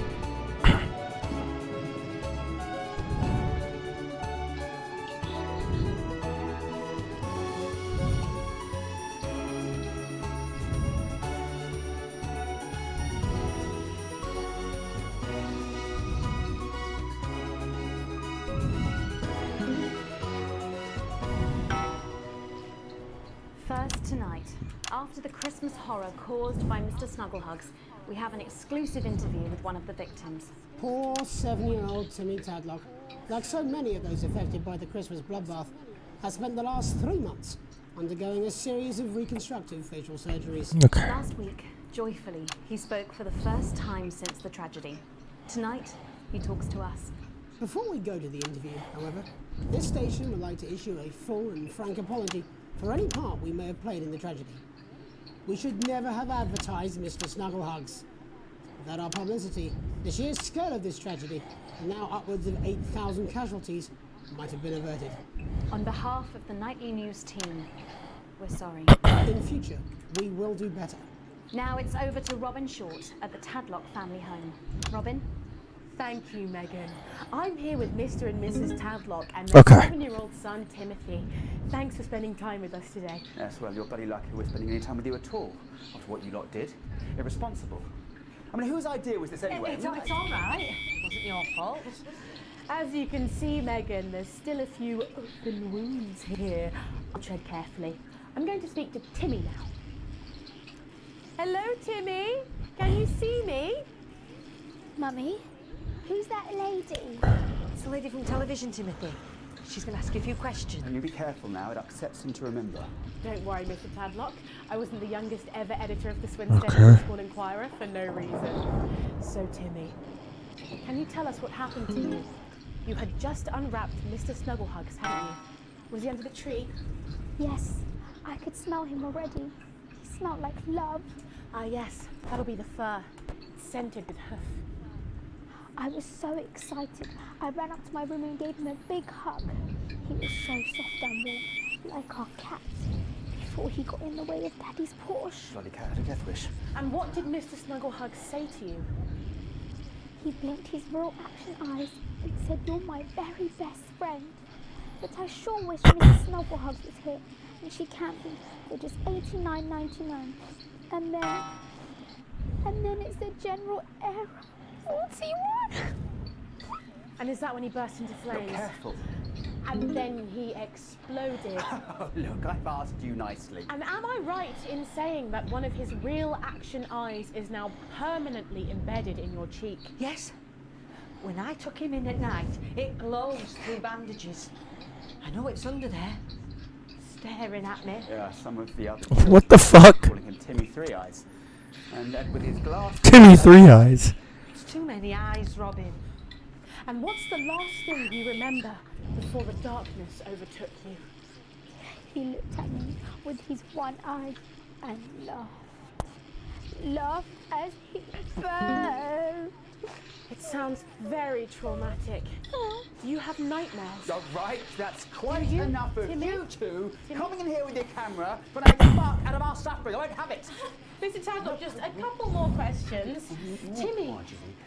S8: First tonight, after the Christmas horror caused by Mr. Snugglehugs, we have an exclusive interview with one of the victims.
S7: Poor 7-year-old Timmy Tadlock, like so many of those affected by the Christmas bloodbath, has spent the last 3 months undergoing a series of reconstructive facial surgeries.
S1: Okay.
S8: Last week, joyfully, he spoke for the first time since the tragedy. Tonight, he talks to us.
S7: Before we go to the interview, however, this station would like to issue a full and frank apology for any part we may have played in the tragedy. We should never have advertised Mr. Snugglehugs. Without our publicity, the sheer scale of this tragedy, and now upwards of 8,000 casualties, might have been averted.
S8: On behalf of the Nightly News team, we're sorry.
S7: In future, we will do better.
S8: Now it's over to Robin Short at the Tadlock family home. Robin?
S4: Thank you, Megan. I'm here with Mr. and Mrs. Tadlock and their 7-year-old son, Timothy. Thanks for spending time with us today.
S9: Yes, well, you're bloody lucky we're spending any time with you at all, after what you lot did. Irresponsible. I mean, whose idea was this anyway?
S4: It's all right. It wasn't your fault. As you can see, Megan, there's still a few open wounds here. I'll tread carefully. I'm going to speak to Timmy now. Hello, Timmy. Can you see me?
S23: Mummy? Who's that lady?
S10: It's the lady from television, Timothy. She's going to ask you a few questions.
S9: And you be careful now, it upsets him to remember.
S4: Don't worry, Mr. Tadlock. I wasn't the youngest ever editor of the Swinstead School Inquirer for no reason. So, Timmy, can you tell us what happened to you? You had just unwrapped Mr. Snugglehugs, hadn't you? Was he under the tree?
S23: Yes, I could smell him already. He smelled like love.
S4: Ah, yes, that'll be the fur. It's scented with hoof.
S23: I was so excited. I ran up to my room and gave him a big hug. He was so soft and warm, like our cat, before he got in the way of Daddy's Porsche.
S9: Bloody cat had a death wish.
S4: And what did Mr. Snugglehugs say to you?
S23: He blinked his real action eyes and said, "You're my very best friend." But I sure wish Mrs. Snugglehugs was here, and she can't be. They're just $89.99. And then it's the general error. 41.
S4: And is that when he burst into flames?
S9: Be careful.
S4: And then he exploded.
S9: Oh, look, I've asked you nicely.
S4: And am I right in saying that one of his real action eyes is now permanently embedded in your cheek?
S10: Yes. When I took him in at night, it glows through bandages. I know it's under there, staring at me.
S9: Yeah, some of the others.
S1: What the fuck?
S9: Calling him Timmy Three Eyes. And with his glass.
S1: Timmy Three Eyes.
S10: Too many eyes, Robin.
S4: And what's the last thing you remember before the darkness overtook you?
S23: He looked at me with his one eye and laughed. Laughed as he burned.
S4: It sounds very traumatic. Do you have nightmares?
S22: You're right, that's quite
S4: Do you,
S22: enough of
S4: Timmy?
S22: you two
S4: Timmy?
S22: coming in here with your camera, but I get fuck out of our suffering. I won't have it.
S4: Mr. Tadlock, just a couple more questions. Timmy,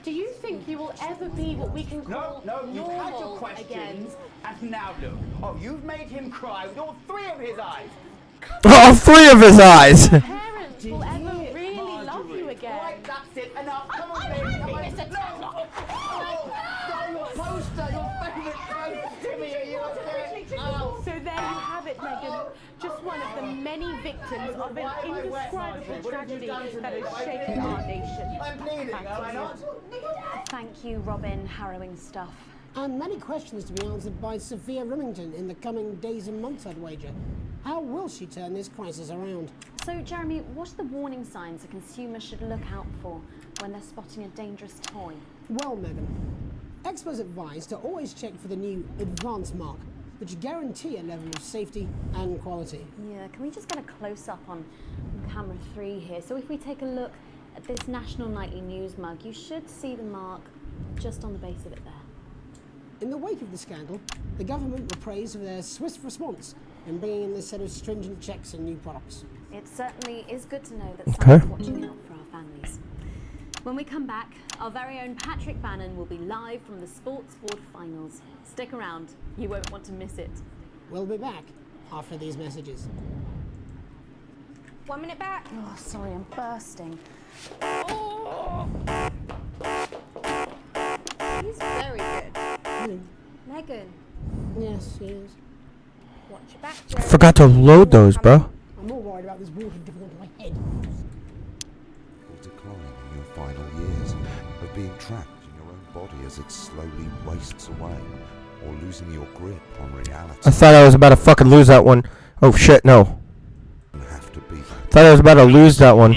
S4: do you think you will ever be what we can call
S22: No, you've had your
S4: normal
S22: questions,
S4: again?
S22: and now look. Oh, you've made him cry with all 3 of his eyes.
S1: All 3 of his eyes.
S4: Parents will ever really love you again.
S22: Right, that's it. Enough. Come on, baby. Come on, Mr. Tadlock. Oh, your poster, your favourite poster, Timmy. Are you okay? Oh.
S4: So there you have it, Megan. Just one of the many victims of an indescribable tragedy that has shaken our nation.
S22: I'm pleading, am I not?
S8: Thank you, Robin. Harrowing stuff.
S7: And many questions to be answered by Sophia Remington in the coming days and months, I'd wager. How will she turn this crisis around?
S8: So, Jeremy, what are the warning signs a consumer should look out for when they're spotting a dangerous toy?
S7: Well, Megan, experts advise to always check for the new Advanced mark, which guarantee a level of safety and quality.
S8: Yeah, can we just get a close-up on camera 3 here? So if we take a look at this National Nightly News mug, you should see the mark just on the base of it there.
S7: In the wake of the scandal, the government were praised for their swift response in bringing in this set of stringent checks on new products.
S8: It certainly is good to know that someone's watching out for our families. When we come back, our very own Patrick Bannon will be live from the Sports Board Finals. Stick around, you won't want to miss it.
S7: We'll be back after these messages.
S6: 1 minute back.
S8: Oh, sorry, I'm bursting.
S6: He's very good. Megan,
S7: Yes, yes.
S6: watch your back,
S1: I
S6: Jeremy.
S1: forgot to load those, bro.
S7: I'm more worried about this water dripping onto my head.
S5: Will decline in your final years of being trapped in your own body as it slowly wastes away, or losing your grip on reality.
S1: I thought I was about to fucking lose that one. Oh shit, no.
S5: Have to be.
S1: Thought I was about to lose that one.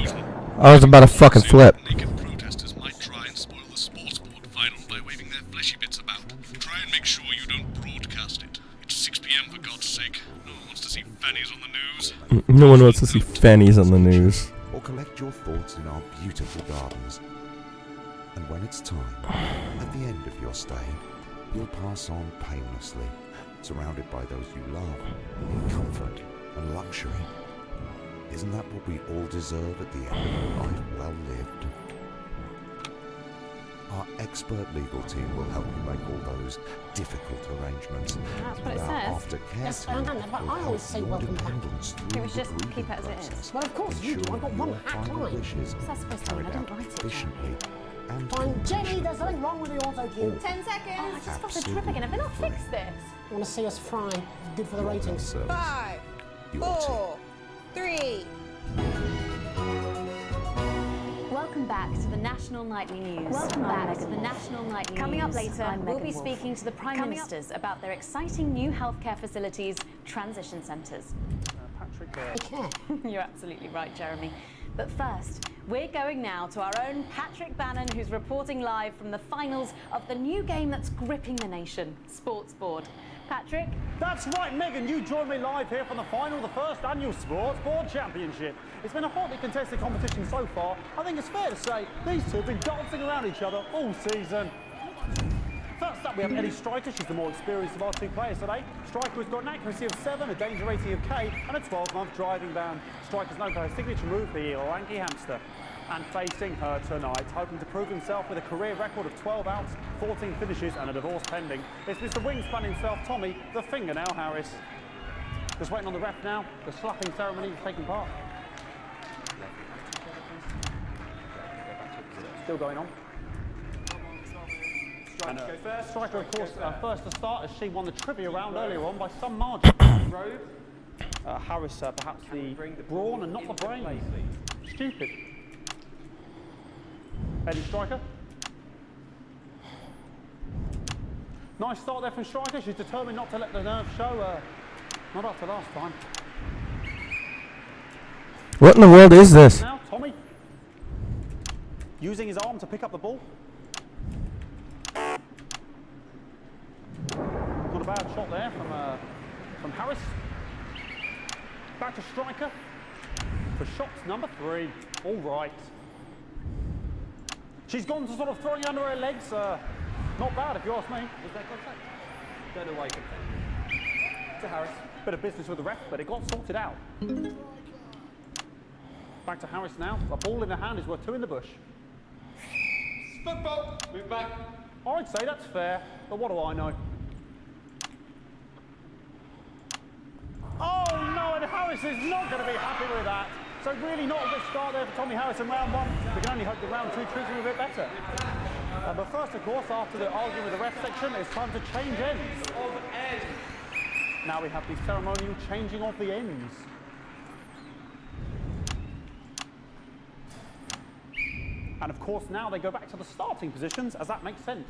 S1: I was about to fucking flip.
S5: Naked protesters might try and spoil the sports board final by waving their fleshy bits about. Try and make sure you don't broadcast it. It's 6 p.m. for God's sake. No one wants to see fannies on the news.
S1: No one wants to see fannies on the news.
S5: Or collect your thoughts in our beautiful gardens. And when it's time, at the end of your stay, you'll pass on painlessly, surrounded by those you love, in comfort and luxury. Isn't that what we all deserve at the end of a life well lived? Our expert legal team will help you make all those difficult arrangements.
S8: That's what
S5: And
S8: it
S5: our
S8: says.
S5: aftercare
S7: Yes,
S5: team
S7: but I
S5: will
S7: always
S5: help
S7: say
S5: your
S7: welcome back.
S5: dependents
S8: It
S5: through
S8: was
S5: the
S8: just keep
S5: grieving
S8: it as it is.
S5: process.
S7: Well, of course you do. I've got one
S5: Ensuring
S7: hack
S5: your final
S7: line.
S5: wishes
S8: What's that supposed to mean? I
S5: carried
S8: didn't
S5: out
S8: write it
S5: efficiently and
S7: Fine, Jenny, there's something wrong with the auto cue.
S6: 10 seconds.
S8: Oh, I just got the drip again. Have they not fixed this?
S7: I want to see us fry. It's good for the ratings.
S6: 5,
S5: Your
S6: 4, 3.
S8: Welcome back to the National Nightly News. Welcome back to the National Nightly News. Coming up later, we'll be speaking to the Prime Ministers about their exciting new healthcare facilities, transition centres. You're absolutely right, Jeremy. But first, we're going now to our own Patrick Bannon, who's reporting live from the finals of the new game that's gripping the nation, Sports Board. Patrick?
S11: That's right, Megan, you join me live here from the final of the first annual Sports Board Championship. It's been a hotly contested competition so far. I think it's fair to say these two have been dancing around each other all season. First up, we have Ellie Striker. She's the more experienced of our two players today. Striker has got an accuracy of 7, a danger rating of K, and a 12-month driving ban. Striker's known for her signature move, the lanky hamster. And facing her tonight, hoping to prove himself with a career record of 12 outs, 14 finishes, and a divorce pending, it's Mr. Wingspan himself, Tommy, the Fingernail Harris. Just waiting on the ref now. The slapping ceremony is taking part. Still going on. And, Striker, of course, first to start as she won the trivia round earlier on by some margin. Harris, perhaps the brawn and not the brain. Stupid. Eddie Striker. Nice start there from Striker. She's determined not to let the nerves show. Not after last time.
S1: What in the world is this?
S11: Now, Tommy. Using his arm to pick up the ball. Not a bad shot there from Harris. Back to Striker for shots number 3. All right. She's gone to sort of throwing under her legs. Not bad, if you ask me.
S14: Was that contact? Don't know why you complain. To Harris.
S11: Bit of business with the ref, but it got sorted out. Back to Harris now. A ball in the hand is worth 2 in the bush.
S14: Football. Move back.
S11: I'd say that's fair, but what do I know? Oh no, and Harris is not going to be happy with that. So really not a good start there for Tommy Harris in round 1. We can only hope that round 2 treats him a bit better. But first, of course, after the argument with the ref section, it's time to change ends.
S14: Of ends.
S11: Now we have the ceremonial changing of the ends. And of course, now they go back to the starting positions, as that makes sense.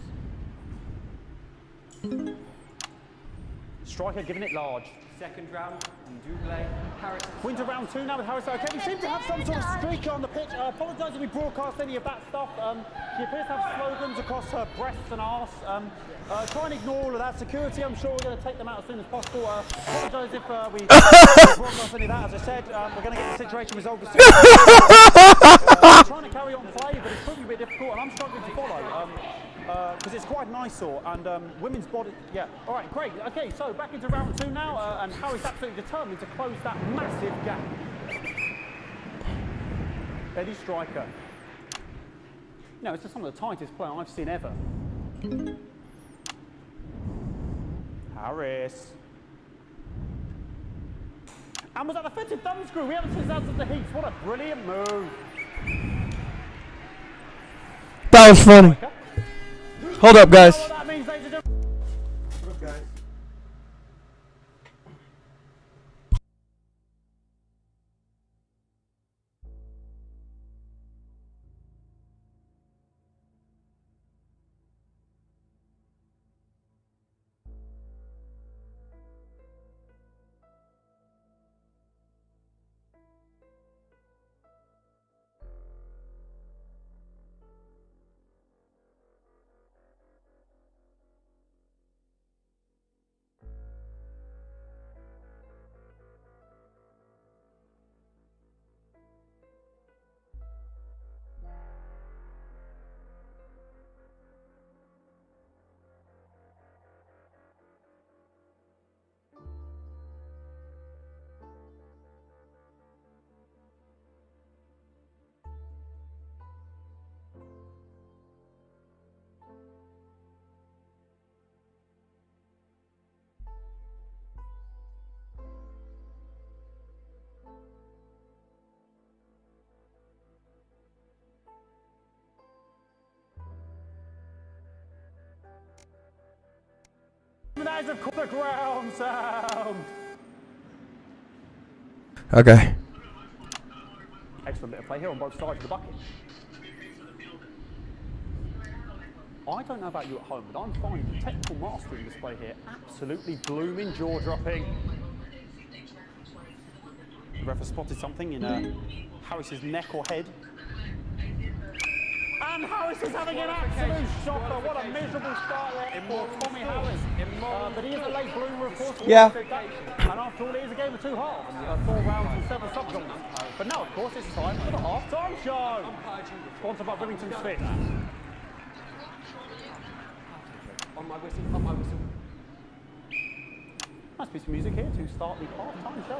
S11: Striker giving it large.
S14: Second round, and double. Harris.
S11: Winter round 2 now with Harris. Okay, we seem to have some sort of streak on the pitch. I apologise if we broadcast any of that stuff. She appears to have slogans across her breasts and arse. Try and ignore all of that. Security, I'm sure we're going to take them out as soon as possible. Apologise if we broadcast any of that. As I said, we're going to get the situation resolved as soon as possible. Trying to carry on play, but it's proving a bit difficult, and I'm struggling to follow. Because it's quite an eyesore, and women's body, yeah. All right, great. Okay, so back into round 2 now, and Harry's absolutely determined to close that massive gap. Eddie Striker. No, it's just some of the tightest play I've seen ever. Harris. And was that the fitted thumb screw? We haven't seen that since the heats. What a brilliant move.
S1: That was funny. Hold up, guys.
S11: What that means, ladies and gentlemen.
S18: Hold up, guys.
S11: That is, of course, the ground sound.
S1: Okay.
S11: Excellent bit of play here on both sides of the bucket. I don't know about you at home, but I'm finding the technical mastering display here absolutely blooming jaw-dropping. The ref has spotted something in Harris's neck or head. And Harris is having an absolute shocker. What a miserable start there for Tommy Harris. But he is a late bloomer, of course.
S1: Yeah.
S11: And after all, it is a game of 2 halves. 4 rounds and 7 subgenres. But now, of course, it's time for the half-time show. Sponsored by Remington Smith.
S14: On my whistle, on my whistle.
S11: Nice piece of music here to start the half-time show.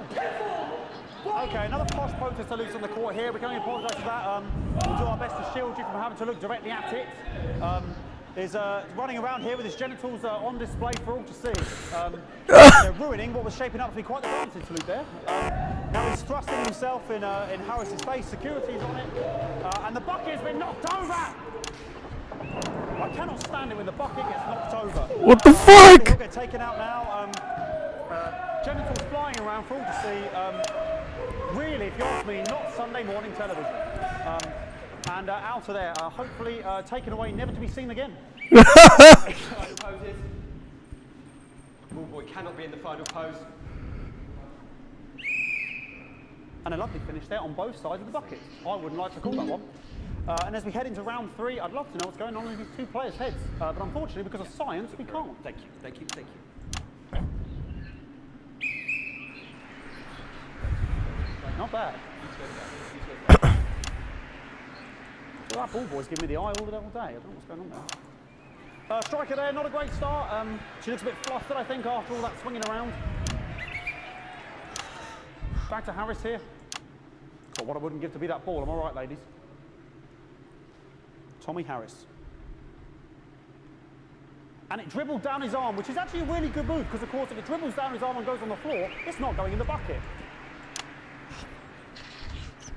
S11: Okay, another posh protester loose on the court here. We can only apologise for that. We'll do our best to shield you from having to look directly at it. Is running around here with his genitals on display for all to see. Ruining what was shaping up to be quite the dance interlude there. Now he's thrusting himself in Harris's face. Security's on it. And the bucket has been knocked over! I cannot stand it when the bucket gets knocked over.
S1: What the fuck?
S11: He'll get taken out now. Genitals flying around for all to see. Really, if you ask me, not Sunday morning television. And out of there, hopefully taken away, never to be seen again.
S14: Final poses. Ball boy cannot be in the final pose.
S11: And a lovely finish there on both sides of the bucket. I wouldn't like to call that one. And as we head into round 3, I'd love to know what's going on in these 2 players' heads. But unfortunately, because of science, we can't.
S14: Thank you, thank you, thank you.
S11: Not bad. that ball boy's giving me the eye all day. I don't know what's going on there. Striker there, not a great start. She looks a bit flustered, I think, after all that swinging around. Back to Harris here. Got what I wouldn't give to be that ball. Am I right, ladies? Tommy Harris. And it dribbled down his arm, which is actually a really good move, because of course if it dribbles down his arm and goes on the floor, it's not going in the bucket.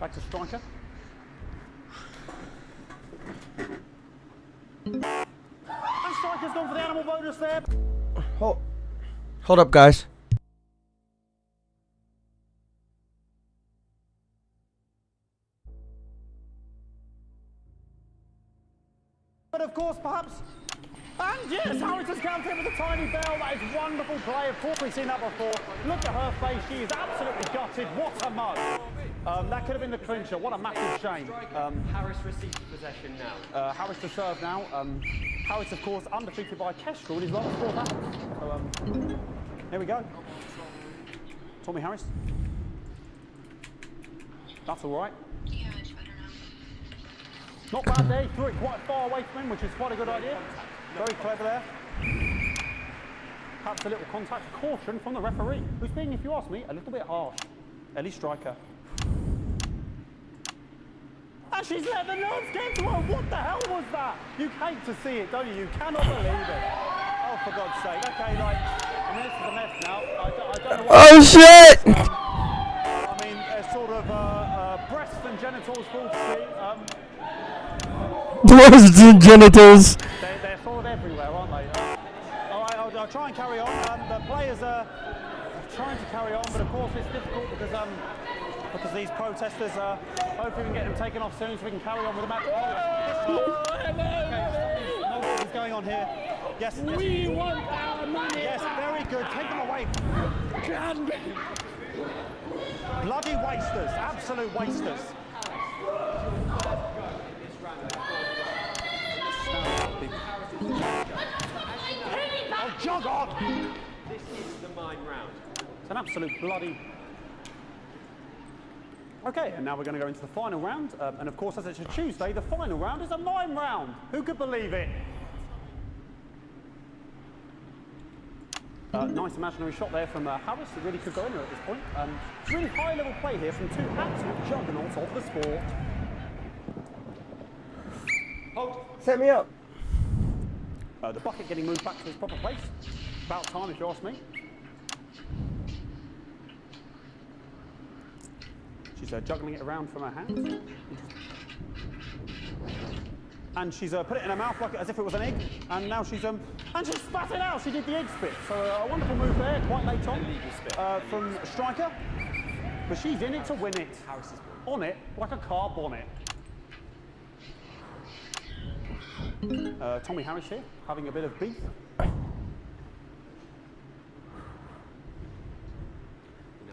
S11: Back to Striker. And Striker's gone for the animal bonus there.
S1: Hold up, guys.
S11: But of course, perhaps, and yes, Harris has counted with a tiny bell. That is wonderful play. Of course, we've seen that before. Look at her face. She is absolutely gutted. What a mug. That could have been the clincher. What a massive shame.
S14: Harris receives possession now.
S11: Harris to serve now. Harris, of course, undefeated by Kestrel in his last 4 battles. So, here we go. Tommy Harris. That's all right. Not bad there. He threw it quite far away from him, which is quite a good idea. Very clever there. Perhaps a little contact. Caution from the referee, who's being, if you ask me, a little bit harsh. Ellie Striker. And she's let the nerves get to her. What the hell was that? You hate to see it, don't you? You cannot believe it. Oh, for God's sake. Okay, like, I mean, this is a mess now. I don't know what...
S1: Oh, shit!
S11: I mean, there's sort of breasts and genitals full to see.
S1: Breasts and genitals.
S11: They're sort of everywhere, aren't they? All right, I'll try and carry on. The players are trying to carry on, but of course it's difficult because these protesters, hopefully we can get them taken off soon so we can carry on with the match. What's going on here? Yes.
S12: We want our money.
S11: Yes, very good. Take them away. Bloody wasters, absolute wasters. Oh, jog on!
S14: This is the mime round.
S11: It's an absolute bloody... Okay, and now we're going to go into the final round. And of course, as it's a Tuesday, the final round is a mime round. Who could believe it? Nice imaginary shot there from Harris. It really could go in there at this point. Really high-level play here from 2 absolute juggernauts of the sport.
S14: Hold.
S1: Set me up.
S11: The bucket getting moved back to its proper place. About time, if you ask me. She's juggling it around from her hands. And she's put it in her mouth like as if it was an egg. And now she's and she spat it out. She did the egg spit. So a wonderful move there, quite late on from Striker. But she's in it to win it. On it like a car bonnet. Tommy Harris here, having a bit of beef.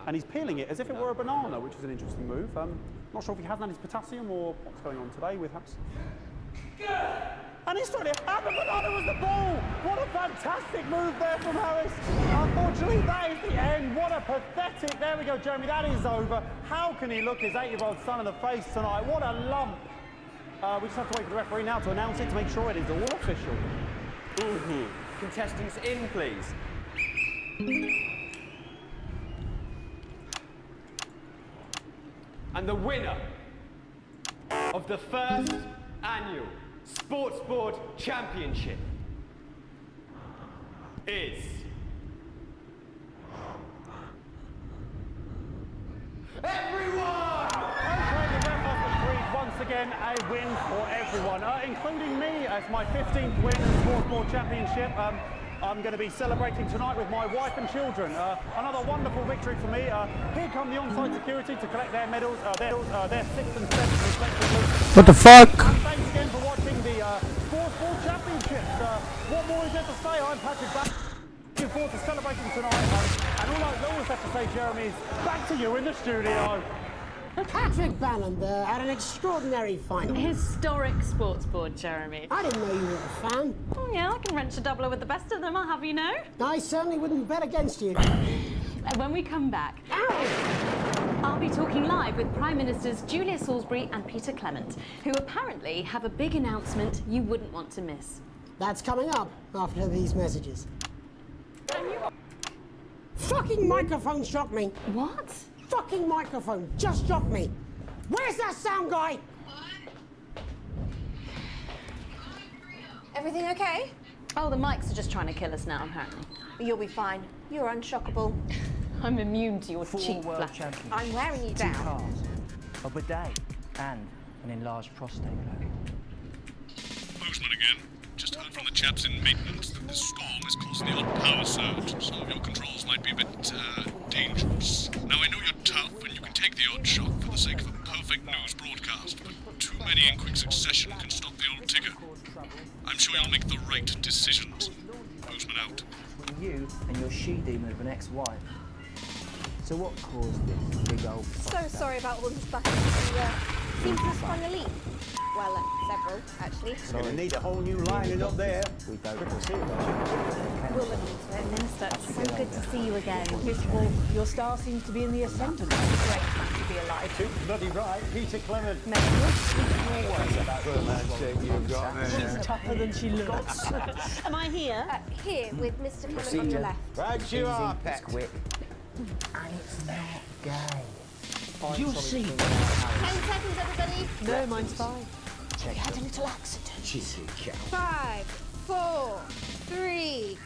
S11: And he's peeling it as if it were a banana, which is an interesting move. Not sure if he hasn't had his potassium or what's going on today with Harris. And he's trying to... And the banana was the ball! What a fantastic move there from Harris. Unfortunately, that is the end. What a pathetic... There we go, Jeremy, that is over. How can he look his 8-year-old son in the face tonight? What a lump. We just have to wait for the referee now to announce it to make sure it is all official.
S14: Contestants in, please. And the winner of the first annual Sports Board Championship is... everyone! Once again, a win for everyone, including me as my 15th win in the Sports Board Championship. I'm going to be celebrating tonight with my wife and children. Another wonderful victory for me. Here come the on-site security to collect their medals, their 6th and 7th respectively.
S1: What the fuck?
S11: And thanks again for watching the Sports Board Championships. What more is there to say? I'm Patrick Bannon. Looking forward to celebrating tonight. And all I always have to say, Jeremy, is back to you in the studio.
S7: Patrick Bannon there had an extraordinary final.
S8: Historic sports board, Jeremy.
S7: I didn't know you were a fan.
S8: Oh, yeah, I can wrench a doubler with the best of them, I'll have you know.
S7: I certainly wouldn't bet against you.
S8: When we come back, I'll I'll be talking live with Prime Ministers Julia Salisbury and Peter Clement, who apparently have a big announcement you wouldn't want to miss.
S7: That's coming up after these messages. Fucking microphone shocked me.
S8: What?
S7: Fucking microphone just shocked me. Where's that sound guy?
S6: Everything okay?
S8: Oh, the mics are just trying to kill us now, apparently.
S6: You'll be fine. You're unshockable.
S8: I'm immune to your
S22: 4
S8: cheap
S22: world
S8: flattery.
S22: champions.
S6: I'm wearing you
S22: 2
S6: down.
S22: cars, a bidet, and an enlarged prostate gland.
S5: Postman again. Just heard from the chaps in maintenance that the storm is causing the odd power surge. Some of your controls might be a bit, dangerous. Now, I know you're tough and you can take the odd shock for the sake of a perfect news broadcast, but too many in quick succession can stop the old tigger. I'm sure you'll make the right decisions. Postman out.
S22: Between you and your she-demon of an ex-wife. So what caused this big old...
S6: So sorry about all this backing. You seem to have sprung a leak. Well, several, actually.
S15: We're going to need a whole new lining up there.
S22: We don't.
S6: We'll look into it.
S8: Minister, it's so good to see you again.
S10: Miss Wolf, your star seems to be in the ascendant.
S6: Great time to be alive.
S15: Too bloody right, Peter Clement.
S10: She's tougher than she looks. Am I here?
S6: Here, with Mr. Clement on your left.
S15: Right, you are, pet.
S22: quick. And it's not gay.
S10: You'll see.
S6: 10 seconds, everybody.
S10: No, mine's fine.
S6: We had a little accident.
S15: Cheeky cow.
S6: 5, 4, 3.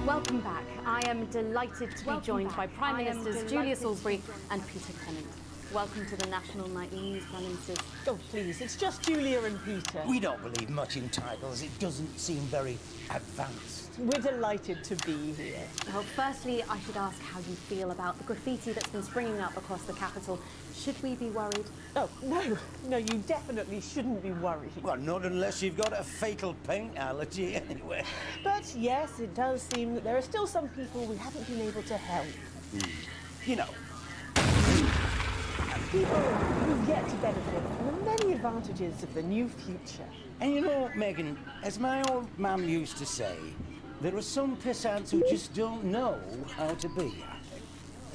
S8: Welcome back. I am delighted to be joined by Prime Ministers Julia Salisbury and Peter Clement. Welcome to the National Nightly News, Prime Ministers.
S10: Oh, please, it's just Julia and Peter.
S16: We don't believe much in titles. It doesn't seem very advanced.
S10: We're delighted to be here.
S8: Well, firstly, I should ask how you feel about the graffiti that's been springing up across the capital. Should we be worried?
S10: Oh, no, you definitely shouldn't be worried.
S16: Well, not unless you've got a fatal paint allergy, anyway.
S10: But yes, it does seem that there are still some people we haven't been able to help.
S16: You know.
S10: People who've yet to benefit from the many advantages of the new future.
S16: And you know, Megan, as my old mum used to say, there are some pissants who just don't know how to be.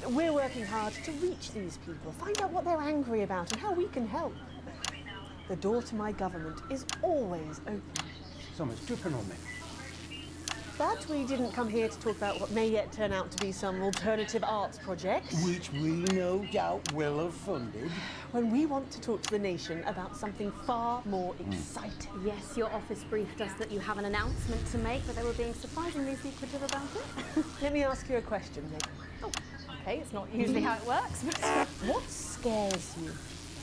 S10: We're working hard to reach these people, find out what they're angry about and how we can help. The door to my government is always open.
S16: Someone's tripping on me.
S10: But we didn't come here to talk about what may yet turn out to be some alternative arts project.
S16: Which we no doubt will have funded.
S10: When we want to talk to the nation about something far more exciting.
S8: Yes, your office briefed us that you have an announcement to make, but they were being surprisingly secretive about it.
S10: Let me ask you a question, Meg.
S8: Oh, okay, it's not usually how it works, but...
S10: What scares you?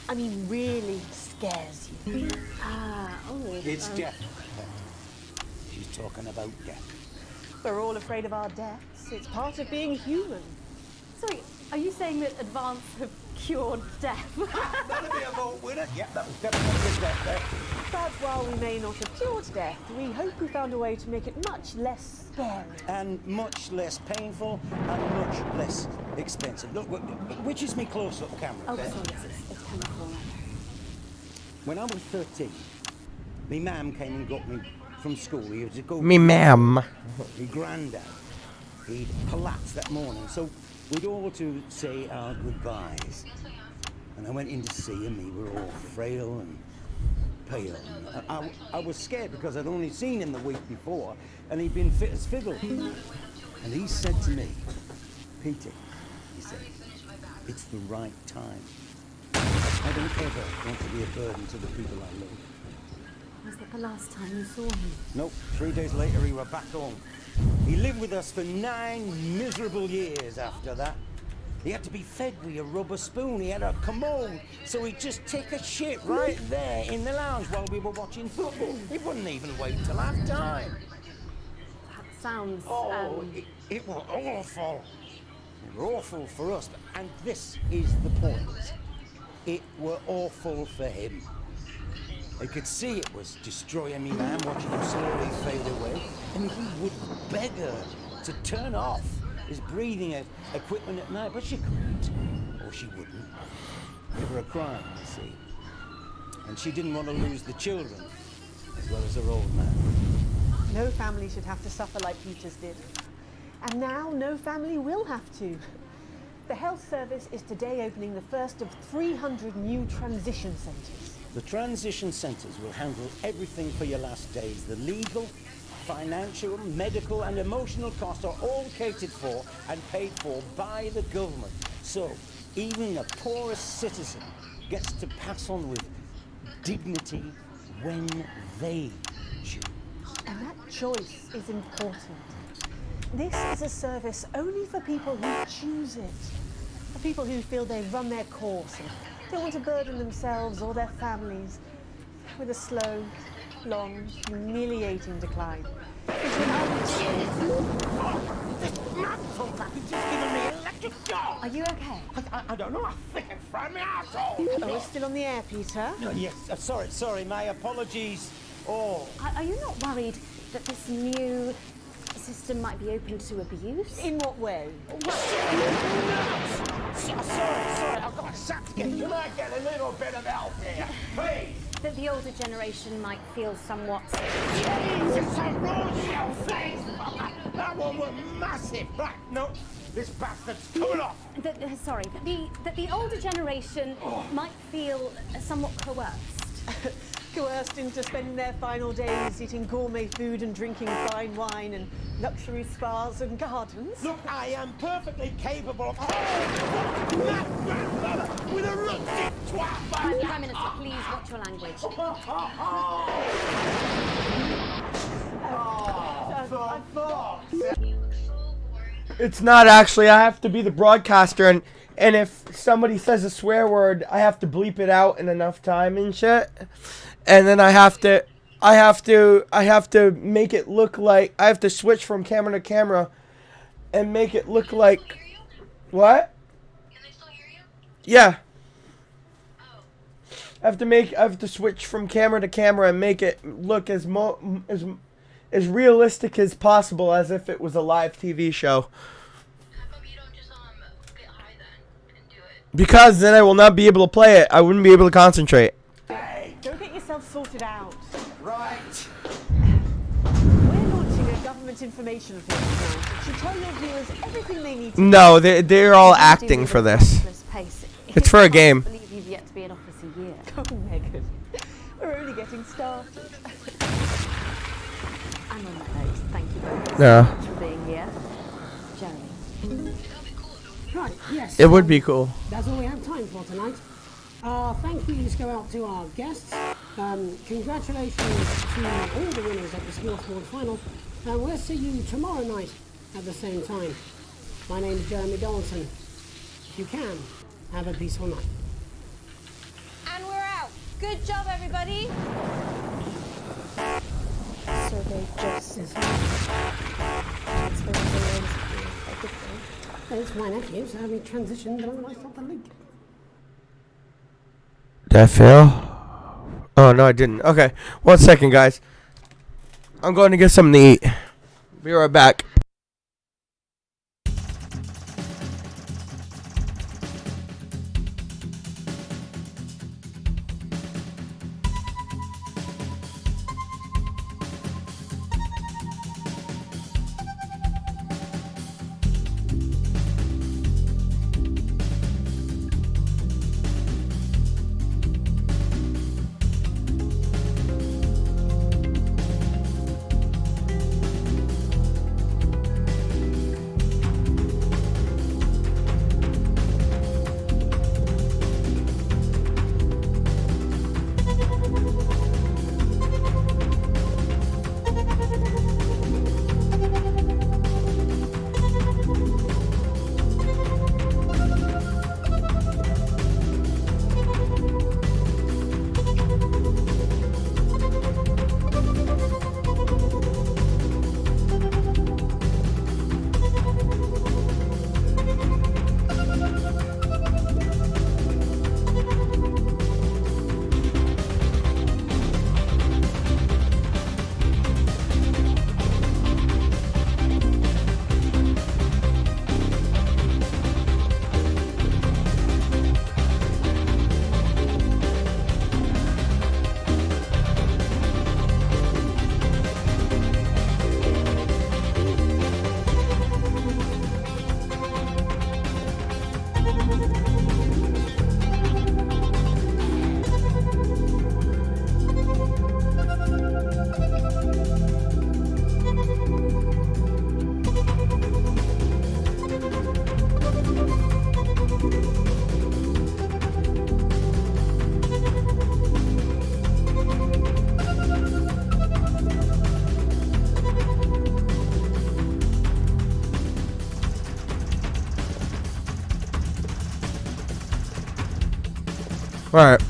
S10: I mean, really scares you?
S16: It's death. She's talking about death.
S10: We're all afraid of our deaths. It's part of being human.
S8: Sorry, are you saying that advance have cured death?
S16: That'll be a vote winner. Yep, that was definitely death there.
S10: But while we may not have cured death, we hope we found a way to make it much less scary.
S16: And much less painful and much less expensive. Look, which is me close-up camera?
S8: Oh,
S16: there?
S8: sorry, it's chemical.
S16: When I was 13, my mum came and got me from school. He was to go.
S1: Me ma'am.
S16: My granddad. He'd collapsed that morning, so we'd all to say our goodbyes. And I went in to see him. We were all frail and pale. And I was scared because I'd only seen him the week before, and he'd been fit as fiddle. And he said to me, Peter, he said, it's the right time. I don't ever want to be a burden to the people I love.
S8: Was that the last time you saw him?
S16: Nope, 3 days later he were back home. He lived with us for 9 miserable years after that. He had to be fed with a rubber spoon. He had a commode, so he'd just take a shit right there in the lounge while we were watching football. He wouldn't even wait till half time.
S8: That sounds...
S16: It was awful. It were awful for us, and this is the point. It were awful for him. I could see it was destroying me, man, watching him slowly fade away. And he would beg her to turn off his breathing equipment at night, but she couldn't, or she wouldn't. It were a crime, you see. And she didn't want to lose the children, as well as her old man.
S10: No family should have to suffer like Peter's did. And now no family will have to. The health service is today opening the first of 300 new transition centres.
S16: The transition centres will handle everything for your last days. The legal, financial, medical and emotional costs are all catered for and paid for by the government. So even the poorest citizen gets to pass on with dignity when they choose.
S10: And that choice is important. This is a service only for people who choose it. For people who feel they've run their course and don't want to burden themselves or their families with a slow, long, humiliating decline. Are you okay?
S16: I don't know. I think it fried me asshole.
S10: Oh, we're still on the air, Peter.
S16: No, yes, sorry, my apologies. Oh.
S8: Are you not worried that this new system might be open to abuse?
S10: In what way?
S16: Sorry, I've got a sack to get. Can I get a little bit of help here, please?
S8: That the older generation might feel somewhat...
S16: Jesus, I rolled your face! That one was massive! Right, no, this bastard's coming off!
S8: That the older generation might feel somewhat coerced.
S10: Coerced into spending their final days eating gourmet food and drinking fine wine and luxury spas and gardens.
S16: Look, I am perfectly capable of... with a rusty twat!
S8: Prime Minister, please watch your language.
S1: It's not actually. I have to be the broadcaster, and if somebody says a swear word, I have to bleep it out in enough time and shit. And then I have to make it look like I have to switch from camera to camera and make it look like what? Can they still hear you? Yeah. I have to switch from camera to camera and make it look as realistic as possible, as if it was a live TV show.
S20: How come you don't just get high then and do it?
S1: Because then I will not be able to play it. I wouldn't be able to concentrate.
S10: Go get yourself sorted out.
S16: Right.
S10: We're launching a government information film tonight. It should tell your viewers everything they need to
S1: No, they're all acting for this. It's for a game.
S8: I believe you've yet to be in office a year.
S10: Oh, Megan, we're only getting started.
S8: And on that note, thank you very much
S1: Yeah.
S8: for being here. Jeremy.
S7: Right, yes.
S1: It would be cool.
S7: That's all we have time for tonight. Thank yous go out to our guests. Congratulations to all the winners at the Sports Board Final. And we'll see you tomorrow night at the same time. My name's Jeremy Donaldson. If you can, have a peaceful night.
S6: And we're out. Good job, everybody.
S4: So they just
S7: It's my nephew, so we transitioned, but I thought the link.
S1: Did I fail? Oh, no, I didn't. Okay. 1 second, guys. I'm going to get something to eat. Be right back. Alright.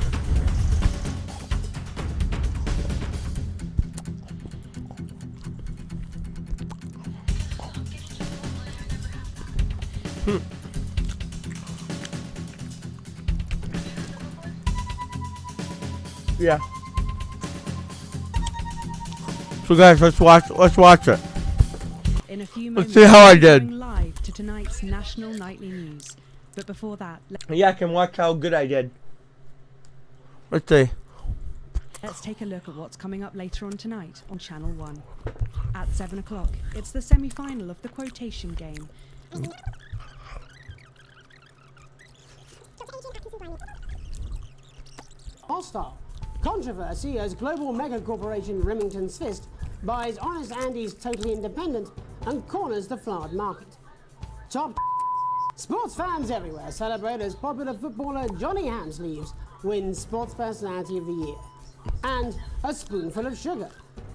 S1: Yeah. So guys, let's watch it.
S13: In a few
S1: Let's
S13: moments,
S1: see how I
S13: we're
S1: did.
S13: going live to tonight's national nightly news. But before that,
S1: Yeah, I can watch how good I did. Let's see.
S13: let's take a look at what's coming up later on tonight on Channel 1. At 7 o'clock, it's the semi-final of the quotation game.
S7: Hostile. Controversy as global mega corporation Remington's Fist buys Honest Andy's Totally Independent and corners the flowered market. Top. Sports fans everywhere celebrate as popular footballer Johnny Hamsleeves wins Sports Personality of the Year. And a spoonful of sugar.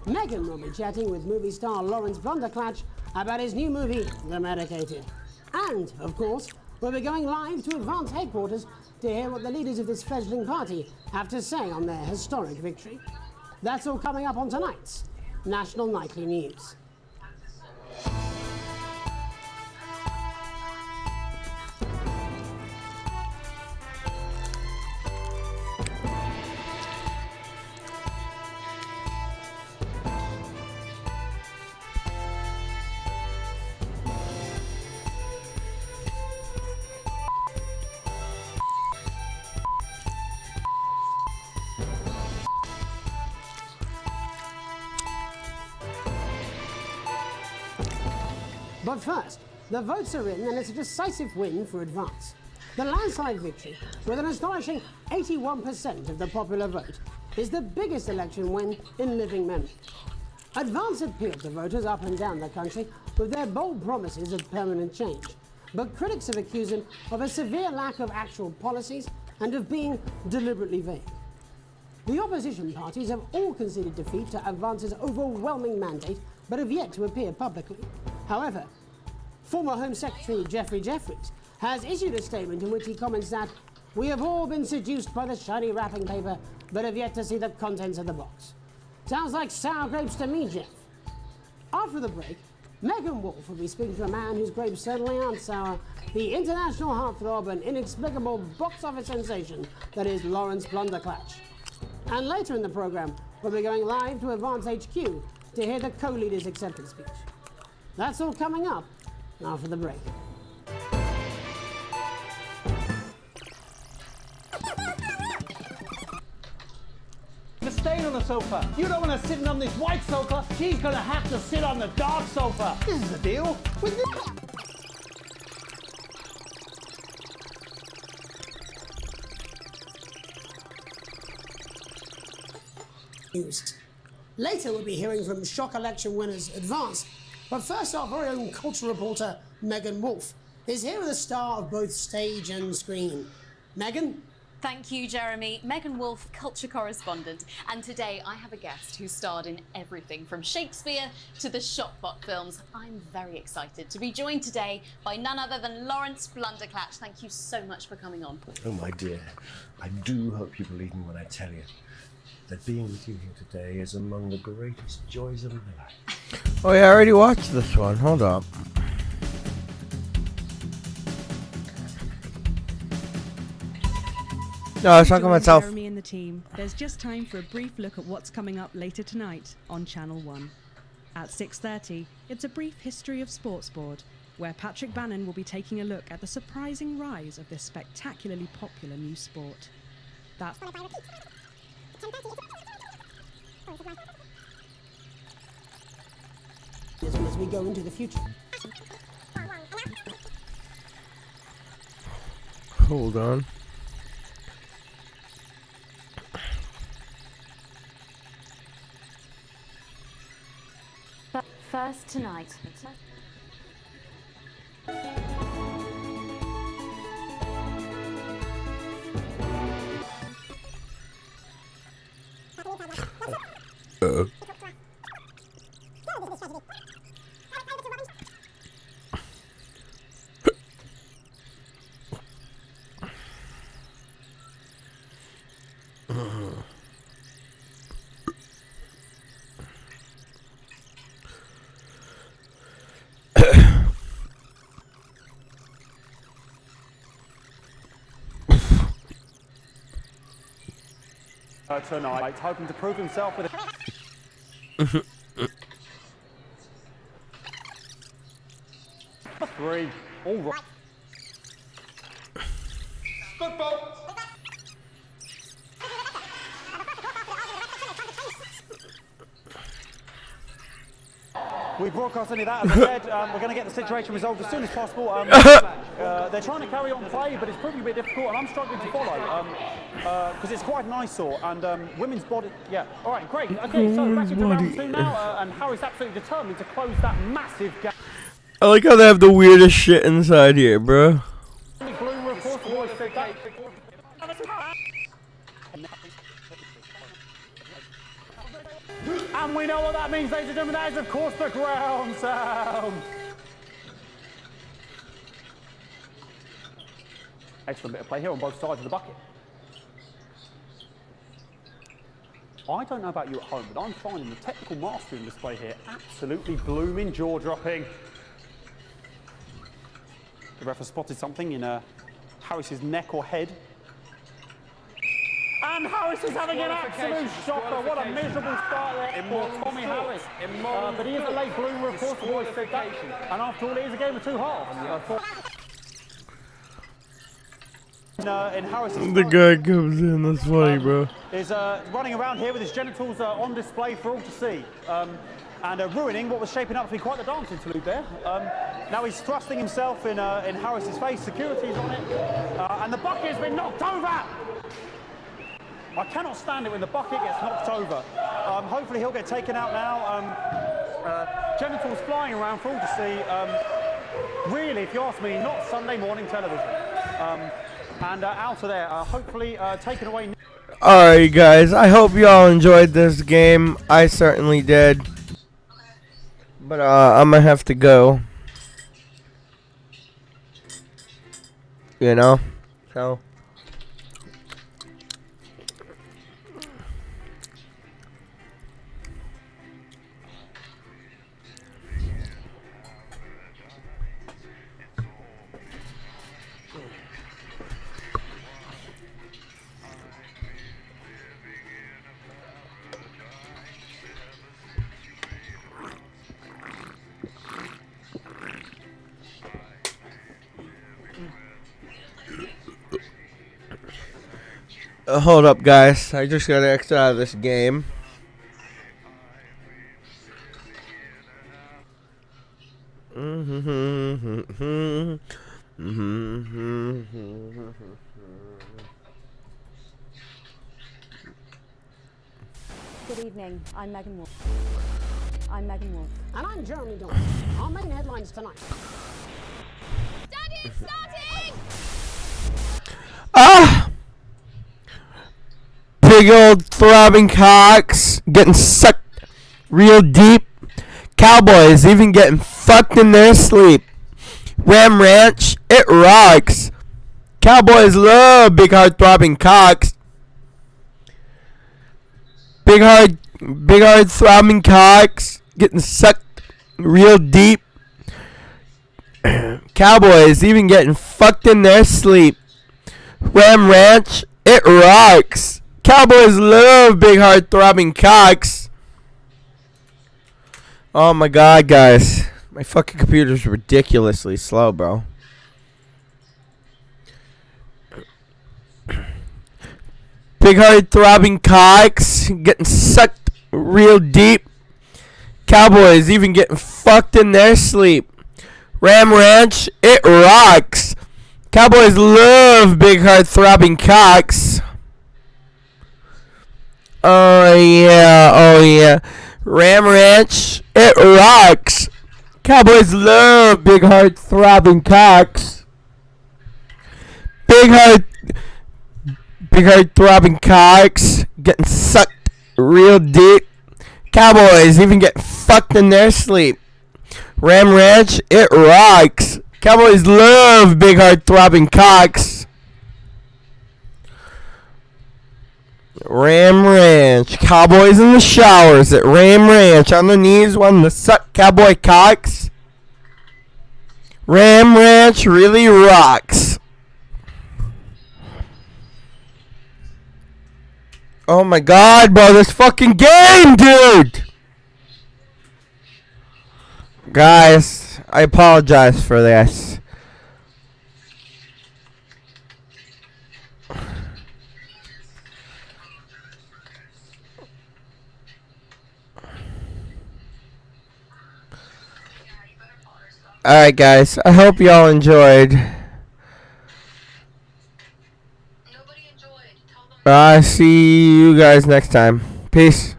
S7: Meghan will be chatting with movie star Lawrence Blunderclatch about his new movie, The Medicated. And, of course, we'll be going live to Advance headquarters to hear what the leaders of this fledgling party have to say on their historic victory. That's all coming up on tonight's National Nightly News. But first, the votes are in and it's a decisive win for Advance. The landslide victory, with an astonishing 81% of the popular vote, is the biggest election win in living memory. Advance appealed to voters up and down the country with their bold promises of permanent change. But critics have accused him of a severe lack of actual policies and of being deliberately vague. The opposition parties have all conceded defeat to Advance's overwhelming mandate, but have yet to appear publicly. However, former Home Secretary Geoffrey Jeffries has issued a statement in which he comments that we have all been seduced by the shiny wrapping paper, but have yet to see the contents of the box. Sounds like sour grapes to me, Jeff. After the break, Megan Wolf will be speaking to a man whose grapes certainly aren't sour, the international heartthrob and inexplicable box office sensation that is Lawrence Blunderclatch. And later in the programme, we'll be going live to Advance HQ to hear the co-leader's acceptance speech. That's all coming up after the break.
S11: The stain on the sofa. You don't want her sitting on this white sofa. She's gonna have to sit on the dark sofa. This is the deal.
S7: News. Later, we'll be hearing from shock election winners Advance. But first, our very own culture reporter, Megan Wolf, is here with a star of both stage and screen. Megan?
S17: Thank you, Jeremy. Megan Wolf, culture correspondent. And today I have a guest who starred in everything from Shakespeare to the Shopbot films. I'm very excited to be joined today by none other than Lawrence Blunderclatch. Thank you so much for coming on.
S19: Oh, my dear. I do hope you believe me when I tell you that being with you here today is among the greatest joys of my life.
S1: Oh yeah, I already watched this one. Hold up. No, I was talking to myself.
S13: Jeremy and the team. There's just time for a brief look at what's coming up later tonight on Channel 1. At 6:30, it's a brief history of Sports Board, where Patrick Bannon will be taking a look at the surprising rise of this spectacularly popular new sport. That's
S7: as we go into the future.
S1: Hold on.
S8: First tonight.
S14: Tonight, hoping to prove himself with a 3. All right. Football. We broadcast any of that. As I said, we're going to get the situation resolved as soon as possible. They're trying to carry on play, but it's proving a bit difficult, and I'm struggling to follow because it's quite an eyesore. And women's body, yeah. All right, great. Okay, so back into round 2 now, and Harry's absolutely determined to close that massive gap.
S1: I like how they have the weirdest shit inside here, bro.
S14: Bloomer, of course, always said that. And we know what that means, ladies and gentlemen. That is, of course, the ground sound. Excellent bit of play here on both sides of the bucket. I don't know about you at home, but I'm finding the technical mastery in display here absolutely blooming jaw-dropping. The ref has spotted something in Harris's neck or head. And Harris is having an absolute shocker. What a miserable start there for Tommy Harris. But he is a late bloomer, of course, always said that. And after all, it is a game of 2 halves. In Harris's
S1: The guy comes in, that's funny, bro.
S14: Is running around here with his genitals on display for all to see. And ruining what was shaping up to be quite the dance interlude there. Now he's thrusting himself in Harris's face. Security's on it. And the bucket has been knocked over. I cannot stand it when the bucket gets knocked over. Hopefully he'll get taken out now. Genitals flying around for all to see. Really, if you ask me, not Sunday morning television. And out of there, hopefully taken away.
S1: Alright, guys. I hope you all enjoyed this game. I certainly did. But I'm gonna have to go. You know? So. Hold up, guys. I just got to exit out of this game.
S8: Good evening. I'm Megan Wolf. I'm Megan Wolf.
S7: And I'm Jeremy Dawn. Our main headlines tonight.
S20: Daddy, it's starting!
S1: Ah! Big old throbbing cocks getting sucked real deep. Cowboys even getting fucked in their sleep. Ram Ranch, it rocks. Cowboys love big hard throbbing cocks. Big hard throbbing cocks getting sucked real deep. Cowboys even getting fucked in their sleep. Ram Ranch, it rocks. Cowboys love big hard throbbing cocks. Oh my god, guys. My fucking computer's ridiculously slow, bro. Big hard throbbing cocks getting sucked real deep. Cowboys even getting fucked in their sleep. Ram Ranch, it rocks. Cowboys love big heart throbbing cocks. Oh yeah. Ram Ranch, it rocks. Cowboys love big heart throbbing cocks. Big heart throbbing cocks getting sucked real deep. Cowboys even get fucked in their sleep. Ram Ranch, it rocks. Cowboys love big heart throbbing cocks. Ram Ranch. Cowboys in the showers at Ram Ranch. On the knees wanting to suck cowboy cocks. Ram Ranch really rocks. Oh my god, bro. This fucking game, dude. Guys, I apologize for this. Alright guys, I hope y'all enjoyed. I see you guys next time. Peace.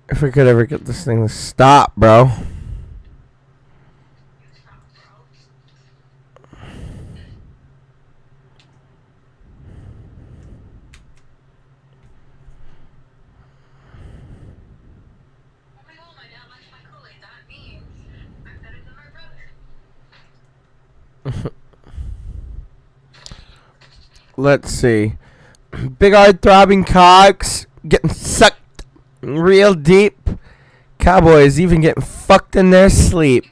S1: If we could ever get this thing to stop, bro. Let's see. Big hard throbbing cocks getting sucked real deep. Cowboys even getting fucked in their sleep.